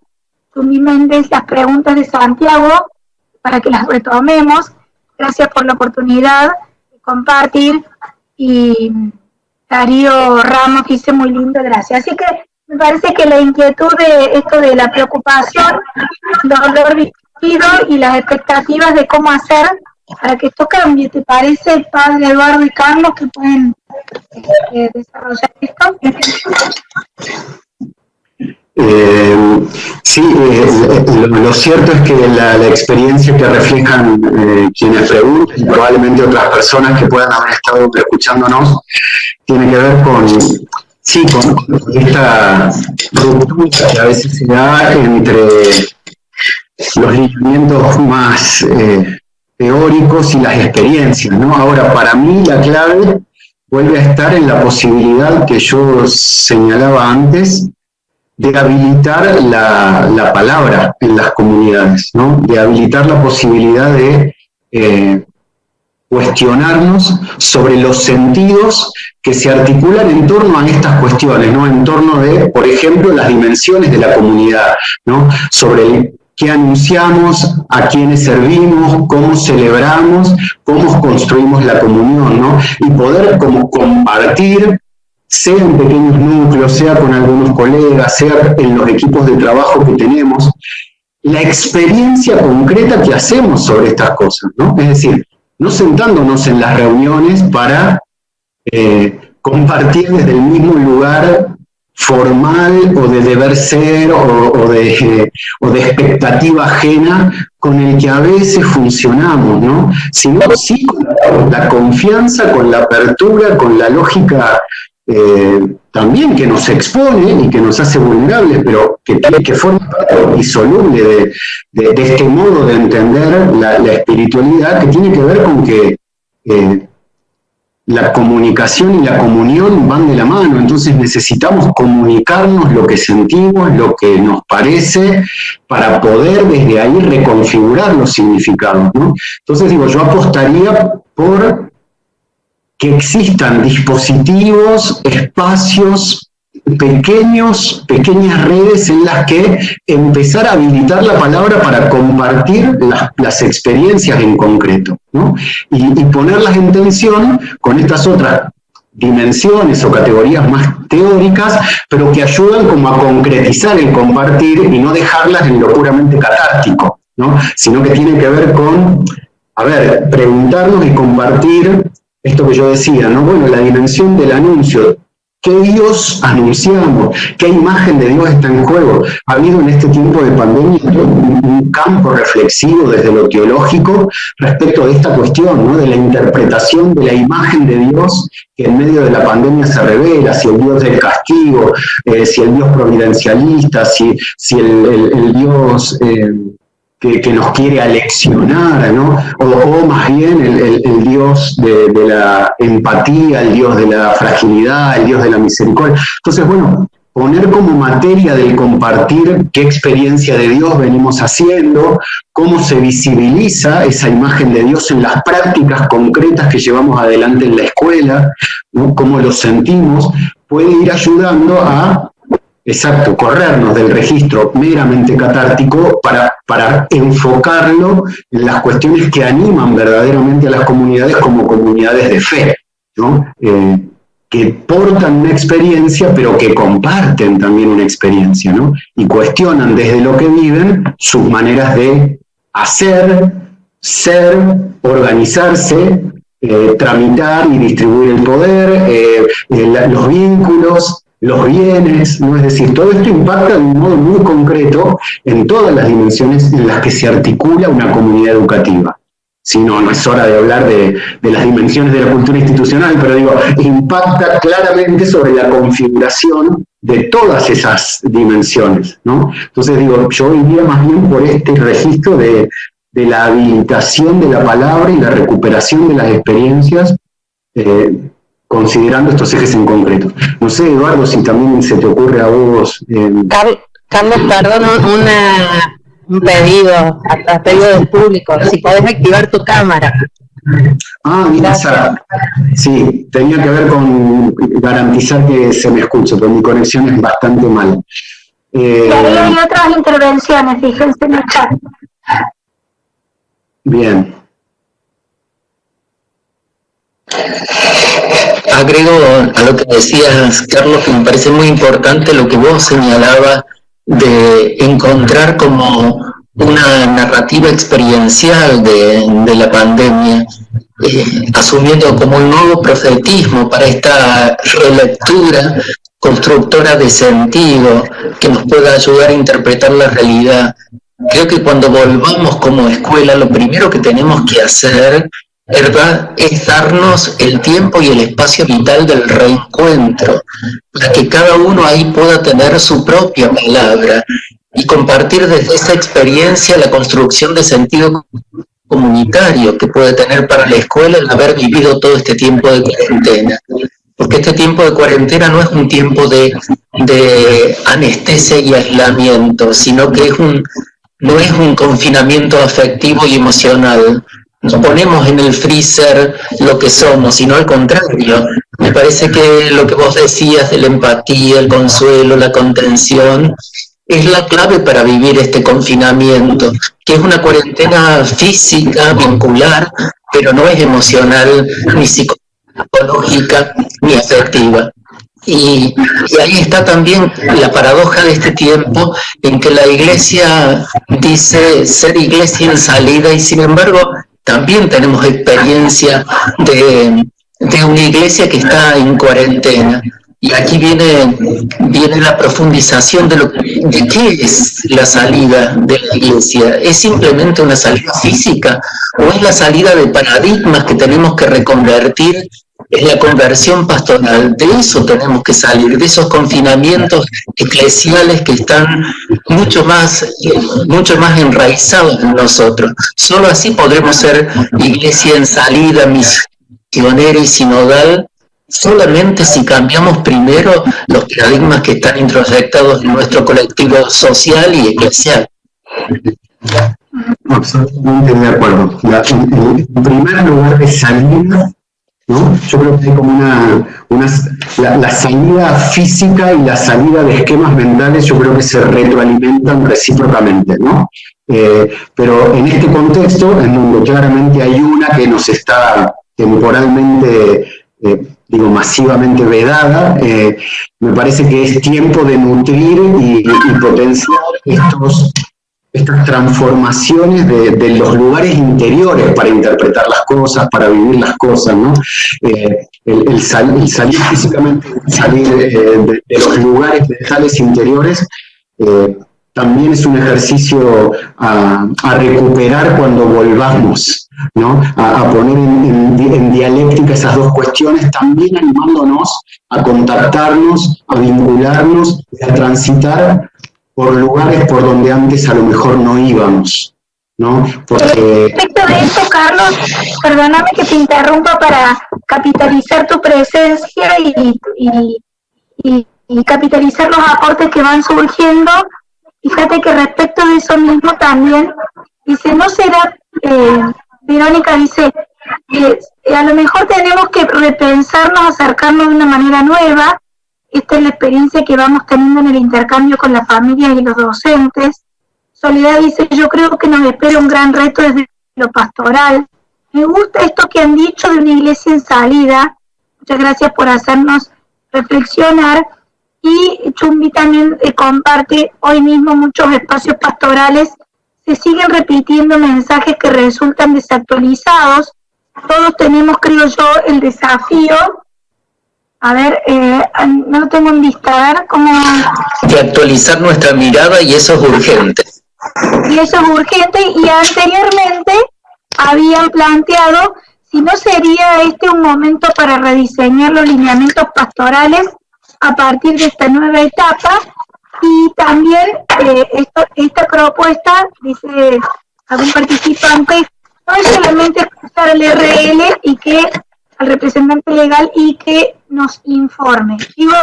Tumi Méndez, las preguntas de Santiago, para que las retomemos. Gracias por la oportunidad de compartir. Y Darío Ramos dice muy lindo, gracias. Así que me parece que la inquietud de esto de la preocupación, el dolor vivido y las expectativas de cómo hacer para que esto cambie. ¿Te parece, padre Eduardo y Carlos, que pueden desarrollar esto? Lo cierto es que la experiencia que reflejan quienes preguntan y probablemente otras personas que puedan haber estado escuchándonos tiene que ver con esta ruptura que a veces se da entre los lineamientos más teóricos y las experiencias, ¿no? Ahora, para mí la clave vuelve a estar en la posibilidad que yo señalaba antes de habilitar la palabra en las comunidades, ¿no? De habilitar la posibilidad de cuestionarnos sobre los sentidos que se articulan en torno a estas cuestiones, ¿no? En torno de, por ejemplo, las dimensiones de la comunidad, ¿no? Sobre qué anunciamos, a quiénes servimos, cómo celebramos, cómo construimos la comunión, ¿no? Y poder como compartir, sea en pequeños núcleos, sea con algunos colegas, sea en los equipos de trabajo que tenemos, la experiencia concreta que hacemos sobre estas cosas, ¿no? Es decir, no sentándonos en las reuniones para compartir desde el mismo lugar formal o de deber ser o de expectativa ajena con el que a veces funcionamos, ¿no? Sino sí con la confianza, con la apertura, con la lógica también que nos expone y que nos hace vulnerables, pero que forma parte insoluble de este modo de entender la espiritualidad, que tiene que ver con que la comunicación y la comunión van de la mano. Entonces necesitamos comunicarnos lo que sentimos, lo que nos parece, para poder desde ahí reconfigurar los significados, ¿no? Entonces digo, yo apostaría por que existan dispositivos, espacios, pequeñas redes en las que empezar a habilitar la palabra para compartir las experiencias en concreto, ¿no? Y ponerlas en tensión con estas otras dimensiones o categorías más teóricas, pero que ayudan como a concretizar el compartir y no dejarlas en lo puramente catártico, ¿no? Sino que tiene que ver con, preguntarnos y compartir esto que yo decía, ¿no? Bueno, la dimensión del anuncio. ¿Qué Dios anunciamos? ¿Qué imagen de Dios está en juego? Ha habido en este tiempo de pandemia un campo reflexivo desde lo teológico respecto de esta cuestión, ¿no? De la interpretación de la imagen de Dios que en medio de la pandemia se revela, si el Dios del castigo, si el Dios providencialista, si el Dios que nos quiere aleccionar, ¿no? O más bien el Dios de la empatía, el Dios de la fragilidad, el Dios de la misericordia. Entonces, bueno, poner como materia del compartir qué experiencia de Dios venimos haciendo, cómo se visibiliza esa imagen de Dios en las prácticas concretas que llevamos adelante en la escuela, ¿no? Cómo lo sentimos, puede ir ayudando a corrernos del registro meramente catártico para enfocarlo en las cuestiones que animan verdaderamente a las comunidades como comunidades de fe, ¿no? Que portan una experiencia, pero que comparten también una experiencia, ¿no? Y cuestionan desde lo que viven sus maneras de hacer, ser, organizarse, tramitar y distribuir el poder, los vínculos, los bienes, ¿no? Es decir, todo esto impacta de un modo muy concreto en todas las dimensiones en las que se articula una comunidad educativa. Si no es hora de hablar de las dimensiones de la cultura institucional, pero digo, impacta claramente sobre la configuración de todas esas dimensiones, ¿no? Entonces digo, yo iría más bien por este registro de la habilitación de la palabra y la recuperación de las experiencias considerando estos ejes en concreto. No sé, Eduardo, si también se te ocurre a vos... Carlos, perdón, un pedido, a pedido del público, si podés activar tu cámara. Mira, Sara, sí, tenía que ver con garantizar que se me escuche, pero mi conexión es bastante mala. Y ahí hay otras intervenciones, fíjense en el chat. Bien. Agrego a lo que decías, Carlos, que me parece muy importante lo que vos señalabas de encontrar como una narrativa experiencial de la pandemia, asumiendo como un nuevo profetismo para esta relectura constructora de sentido que nos pueda ayudar a interpretar la realidad. Creo que cuando volvamos como escuela, lo primero que tenemos que hacer, ¿verdad?, es darnos el tiempo y el espacio vital del reencuentro, para que cada uno ahí pueda tener su propia palabra y compartir desde esa experiencia la construcción de sentido comunitario que puede tener para la escuela el haber vivido todo este tiempo de cuarentena. Porque este tiempo de cuarentena no es un tiempo de anestesia y aislamiento, sino que no es un confinamiento afectivo y emocional. No ponemos en el freezer lo que somos, sino al contrario. Me parece que lo que vos decías de la empatía, el consuelo, la contención, es la clave para vivir este confinamiento, que es una cuarentena física, vincular, pero no es emocional, ni psicológica, ni afectiva. Y ahí está también la paradoja de este tiempo en que la Iglesia dice ser iglesia en salida y sin embargo también tenemos experiencia de una iglesia que está en cuarentena. Y aquí viene la profundización de qué es la salida de la iglesia. ¿Es simplemente una salida física o es la salida de paradigmas que tenemos que reconvertir? Es la conversión pastoral. De eso tenemos que salir, de esos confinamientos eclesiales que están mucho más enraizados en nosotros. Solo así podremos ser iglesia en salida, misionera y sinodal, solamente si cambiamos primero los paradigmas que están introyectados en nuestro colectivo social y eclesial. Absolutamente de acuerdo. En primer lugar de salida, ¿no? Yo creo que hay como la salida física y la salida de esquemas mentales, yo creo que se retroalimentan recíprocamente, ¿no? Pero en este contexto, en donde claramente hay una que nos está temporalmente, masivamente vedada, me parece que es tiempo de nutrir y potenciar estas transformaciones de los lugares interiores para interpretar las cosas, para vivir las cosas, ¿no? El salir físicamente, salir de los lugares mentales interiores, también es un ejercicio a recuperar cuando volvamos, ¿no? A poner en dialéctica esas dos cuestiones, también animándonos a contactarnos, a vincularnos, a transitar por lugares por donde antes a lo mejor no íbamos, ¿no? Porque... Respecto de esto, Carlos, perdóname que te interrumpa para capitalizar tu presencia y capitalizar los aportes que van surgiendo. Fíjate que respecto de eso mismo también, dice, ¿no será, Verónica dice, a lo mejor tenemos que repensarnos, acercarnos de una manera nueva? Esta es la experiencia que vamos teniendo en el intercambio con las familias y los docentes. Soledad dice, yo creo que nos espera un gran reto desde lo pastoral. Me gusta esto que han dicho de una iglesia en salida. Muchas gracias por hacernos reflexionar. Y Chumbi también comparte hoy mismo muchos espacios pastorales. Se siguen repitiendo mensajes que resultan desactualizados. Todos tenemos, creo yo, el desafío. A ver, no lo tengo en vista, a ver cómo... De actualizar nuestra mirada y eso es urgente. Y eso es urgente, y anteriormente habían planteado si no sería este un momento para rediseñar los lineamientos pastorales a partir de esta nueva etapa, y también esta propuesta, dice algún participante, no es solamente escuchar el RL y que al representante legal y que nos informe. Digo,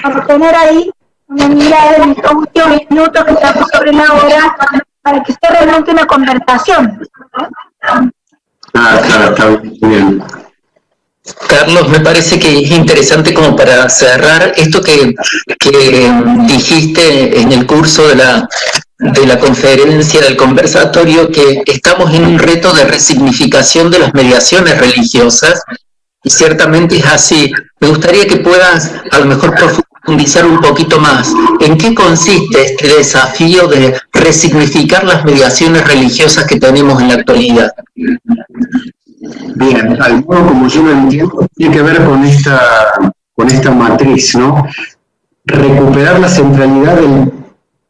para tener ahí una mirada de estos últimos minutos que estamos sobre la hora, para que sea realmente una conversación. Claro, está bien. Carlos, me parece que es interesante como para cerrar esto que dijiste en el curso de la conferencia, del conversatorio, que estamos en un reto de resignificación de las mediaciones religiosas, y ciertamente es así. Me gustaría que puedas a lo mejor profundizar un poquito más. ¿En qué consiste este desafío de resignificar las mediaciones religiosas que tenemos en la actualidad? Bien, al modo como yo lo entiendo, tiene que ver con esta matriz, ¿no? Recuperar la centralidad del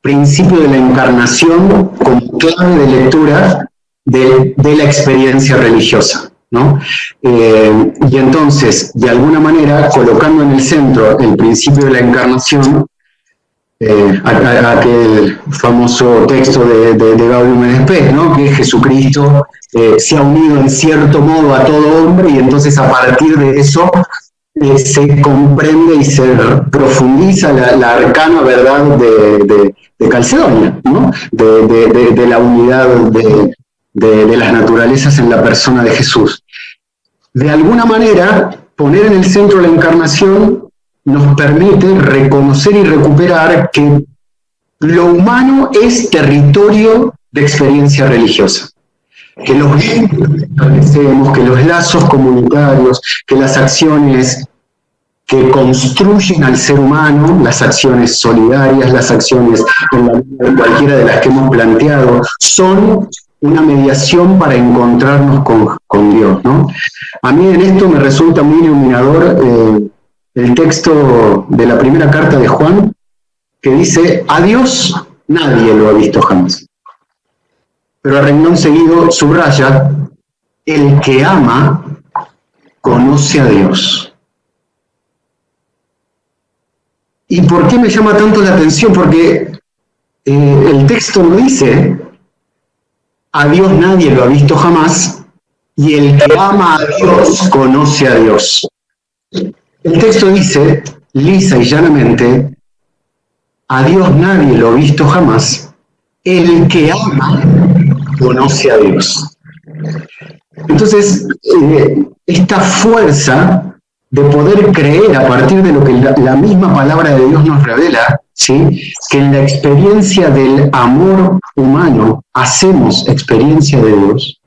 principio de la encarnación como clave de lectura de la experiencia religiosa, ¿no? Y entonces, de alguna manera, colocando en el centro el principio de la encarnación, aquel famoso texto de Gaudium et Spes, ¿no? Que Jesucristo se ha unido en cierto modo a todo hombre, y entonces a partir de eso se comprende y se profundiza la arcana verdad de Calcedonia, ¿no? De la unidad de las naturalezas en la persona de Jesús. De alguna manera, poner en el centro la encarnación nos permite reconocer y recuperar que lo humano es territorio de experiencia religiosa, que los vínculos que establecemos, que los lazos comunitarios, que las acciones que construyen al ser humano, las acciones solidarias, las acciones en la vida de cualquiera de las que hemos planteado, son una mediación para encontrarnos con Dios, ¿no? A mí en esto me resulta muy iluminador el texto de la primera carta de Juan, que dice: a Dios nadie lo ha visto jamás. Pero a renglón seguido subraya: el que ama conoce a Dios. ¿Y por qué me llama tanto la atención? Porque el texto no dice: a Dios nadie lo ha visto jamás, y el que ama a Dios conoce a Dios. El texto dice, lisa y llanamente: a Dios nadie lo ha visto jamás, el que ama conoce a Dios. Entonces, esta fuerza de poder creer a partir de lo que la misma palabra de Dios nos revela, ¿sí? Que en la experiencia del amor humano hacemos experiencia de Dios,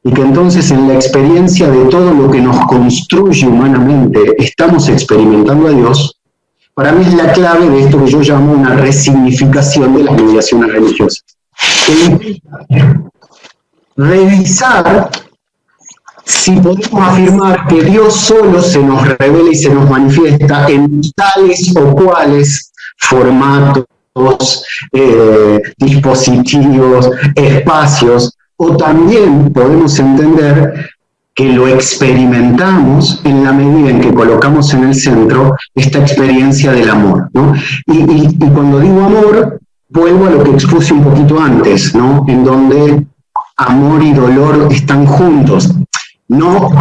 y que entonces en la experiencia de todo lo que nos construye humanamente estamos experimentando a Dios, para mí es la clave de esto que yo llamo una resignificación de las mediaciones religiosas. Que implica revisar si podemos afirmar que Dios solo se nos revela y se nos manifiesta en tales o cuales formatos, dispositivos, espacios, o también podemos entender que lo experimentamos en la medida en que colocamos en el centro esta experiencia del amor, ¿no? Y cuando digo amor, vuelvo a lo que expuse un poquito antes, ¿no? En donde amor y dolor están juntos, no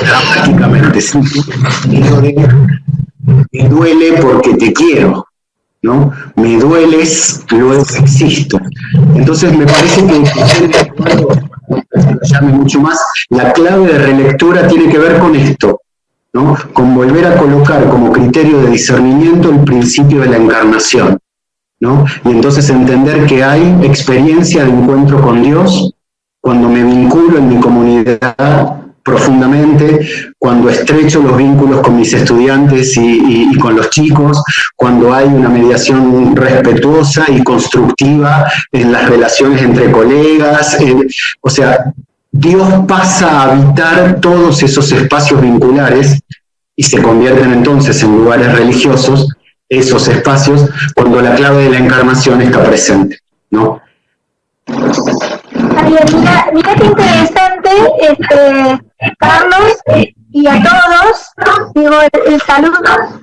dramáticamente, sino de me duele porque te quiero, ¿no? Me dueles, luego existo. Entonces me parece que llame mucho más, la clave de relectura tiene que ver con esto, ¿no? Con volver a colocar como criterio de discernimiento el principio de la encarnación, ¿no? Y entonces entender que hay experiencia de encuentro con Dios cuando me vinculo en mi comunidad profundamente, cuando estrecho los vínculos con mis estudiantes y con los chicos, cuando hay una mediación respetuosa y constructiva en las relaciones entre colegas, o sea, Dios pasa a habitar todos esos espacios vinculares y se convierten entonces en lugares religiosos, esos espacios, cuando la clave de la encarnación está presente, ¿no? Mira qué interesante, Carlos, y a todos, digo, el saludo.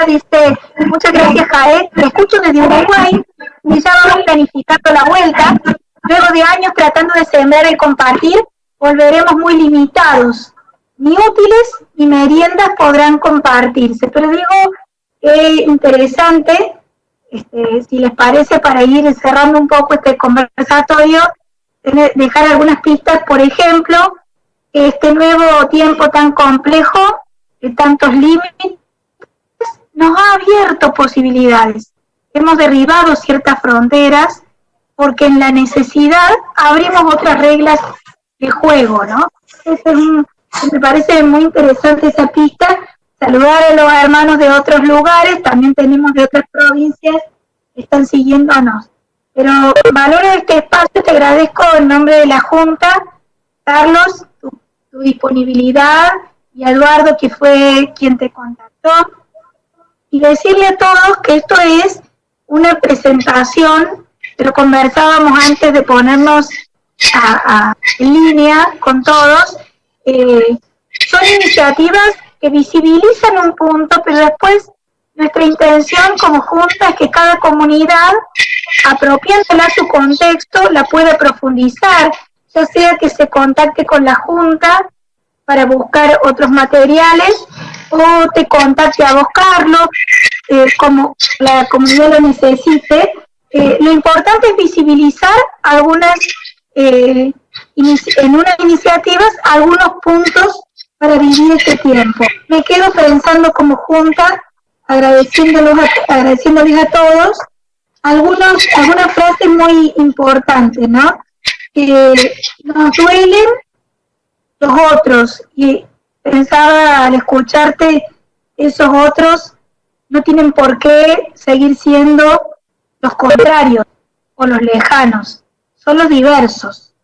Dice, muchas gracias, Jaé, te escucho desde Uruguay, y ya vamos planificando la vuelta, luego de años tratando de sembrar el compartir, volveremos muy limitados. Ni útiles ni meriendas podrán compartirse. Pero digo, interesante, si les parece, para ir cerrando un poco este conversatorio, dejar algunas pistas. Por ejemplo, este nuevo tiempo tan complejo, de tantos límites, nos ha abierto posibilidades. Hemos derribado ciertas fronteras porque en la necesidad abrimos otras reglas de juego, ¿no? Me parece muy interesante esa pista. Saludar a los hermanos de otros lugares, también tenemos de otras provincias que están siguiéndonos. Pero valoro este espacio, te agradezco en nombre de la Junta, Carlos, tu disponibilidad, y a Eduardo, que fue quien te contactó, y decirle a todos que esto es una presentación, pero conversábamos antes de ponernos en línea con todos. Son iniciativas que visibilizan un punto, pero después nuestra intención como Junta es que cada comunidad, apropiándola a su contexto, la pueda profundizar, ya sea que se contacte con la Junta para buscar otros materiales, o te contacte a vos, Carlos, como la comunidad lo necesite. Lo importante es visibilizar algunas, en unas iniciativas, algunos puntos para vivir este tiempo. Me quedo pensando como Junta, agradeciéndoles a todos, algunas frases muy importantes, ¿no? Nos duelen los otros, y pensaba al escucharte, esos otros no tienen por qué seguir siendo los contrarios o los lejanos, son los diversos,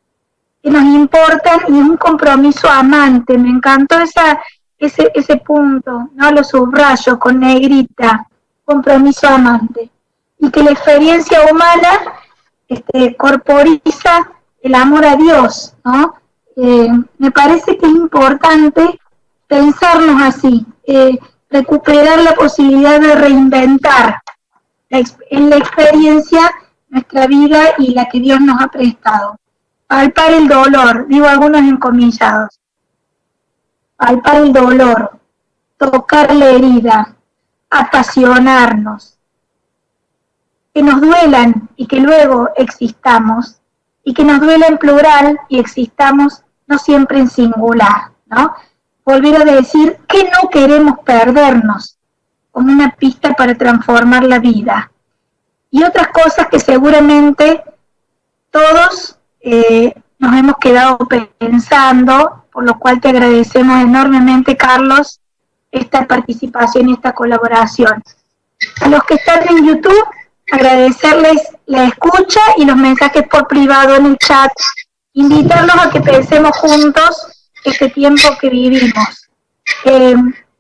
que nos importan, y es un compromiso amante. Me encantó ese punto, ¿no? Lo subrayo con negrita, compromiso amante, y que la experiencia humana corporiza el amor a Dios, ¿no? Me parece que es importante pensarnos así, recuperar la posibilidad de reinventar en la experiencia nuestra vida y la que Dios nos ha prestado. Palpar el dolor, digo algunos encomillados, palpar el dolor, tocar la herida, apasionarnos, que nos duelan y que luego existamos, y que nos duela en plural y existamos no siempre en singular, ¿no? Volver a decir que no queremos perdernos, como una pista para transformar la vida. Y otras cosas que seguramente todos nos hemos quedado pensando, por lo cual te agradecemos enormemente, Carlos, esta participación y esta colaboración. A los que están en YouTube, agradecerles la escucha y los mensajes por privado en el chat, invitarlos a que pensemos juntos este tiempo que vivimos.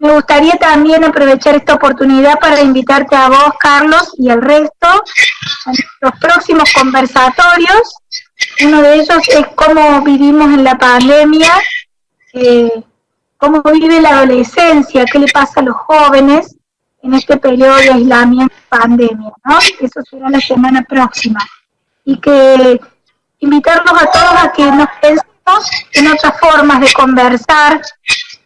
Me gustaría también aprovechar esta oportunidad para invitarte a vos, Carlos, y al resto a nuestros próximos conversatorios. Uno de ellos es cómo vivimos en la pandemia, cómo vive la adolescencia, qué le pasa a los jóvenes en este periodo de aislamiento y pandemia, ¿no? Eso será la semana próxima. Y que invitarlos a todos a que nos pensemos en otras formas de conversar,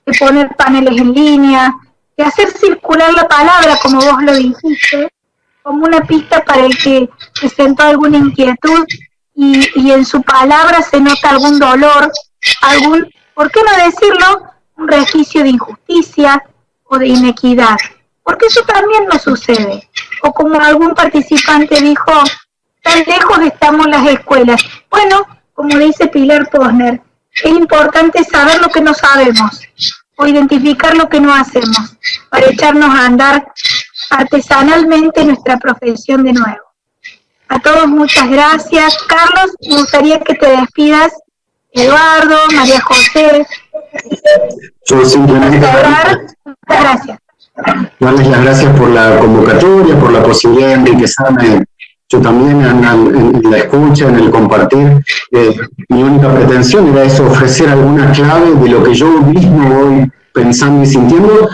de poner paneles en línea, de hacer circular la palabra, como vos lo dijiste, como una pista para el que presentó alguna inquietud y en su palabra se nota algún dolor, ¿por qué no decirlo? Un resquicio de injusticia o de inequidad. Porque eso también nos sucede. O como algún participante dijo, tan lejos estamos las escuelas. Bueno, como dice Pilar Posner, es importante saber lo que no sabemos o identificar lo que no hacemos para echarnos a andar artesanalmente nuestra profesión de nuevo. A todos muchas gracias. Carlos, me gustaría que te despidas. Eduardo, María José. Yo simplemente Muchas gracias. Darles las gracias por la convocatoria, por la posibilidad de enriquecerme yo también en la escucha, en el compartir. Mi única pretensión era eso, ofrecer alguna clave de lo que yo mismo voy pensando y sintiendo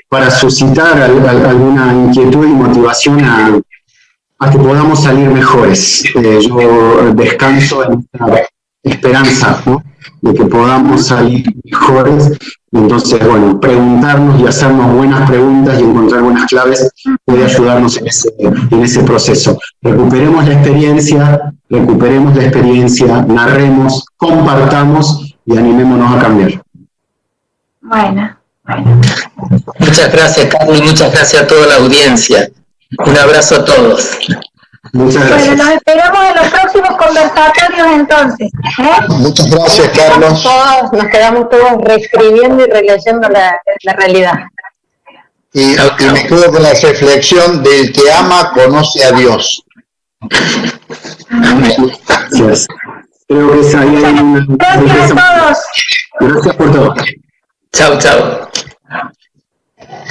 para suscitar alguna inquietud y motivación a que podamos salir mejores. Yo descanso en esta esperanza, ¿no? de que podamos salir mejores. Entonces, bueno, preguntarnos y hacernos buenas preguntas y encontrar buenas claves puede ayudarnos en ese proceso. Recuperemos la experiencia, narremos, compartamos y animémonos a cambiar. Bueno. Muchas gracias, Carlos, y muchas gracias a toda la audiencia. Un abrazo a todos. Muchas gracias. Bueno, nos esperamos en los próximos conversatorios entonces. Muchas gracias, Carlos. Nos quedamos todos reescribiendo y releyendo la realidad. Y me quedo con la reflexión del que ama conoce a Dios. Gracias. Creo que esa ahí hay una... Gracias a todos. Gracias por todo. Chao, chao.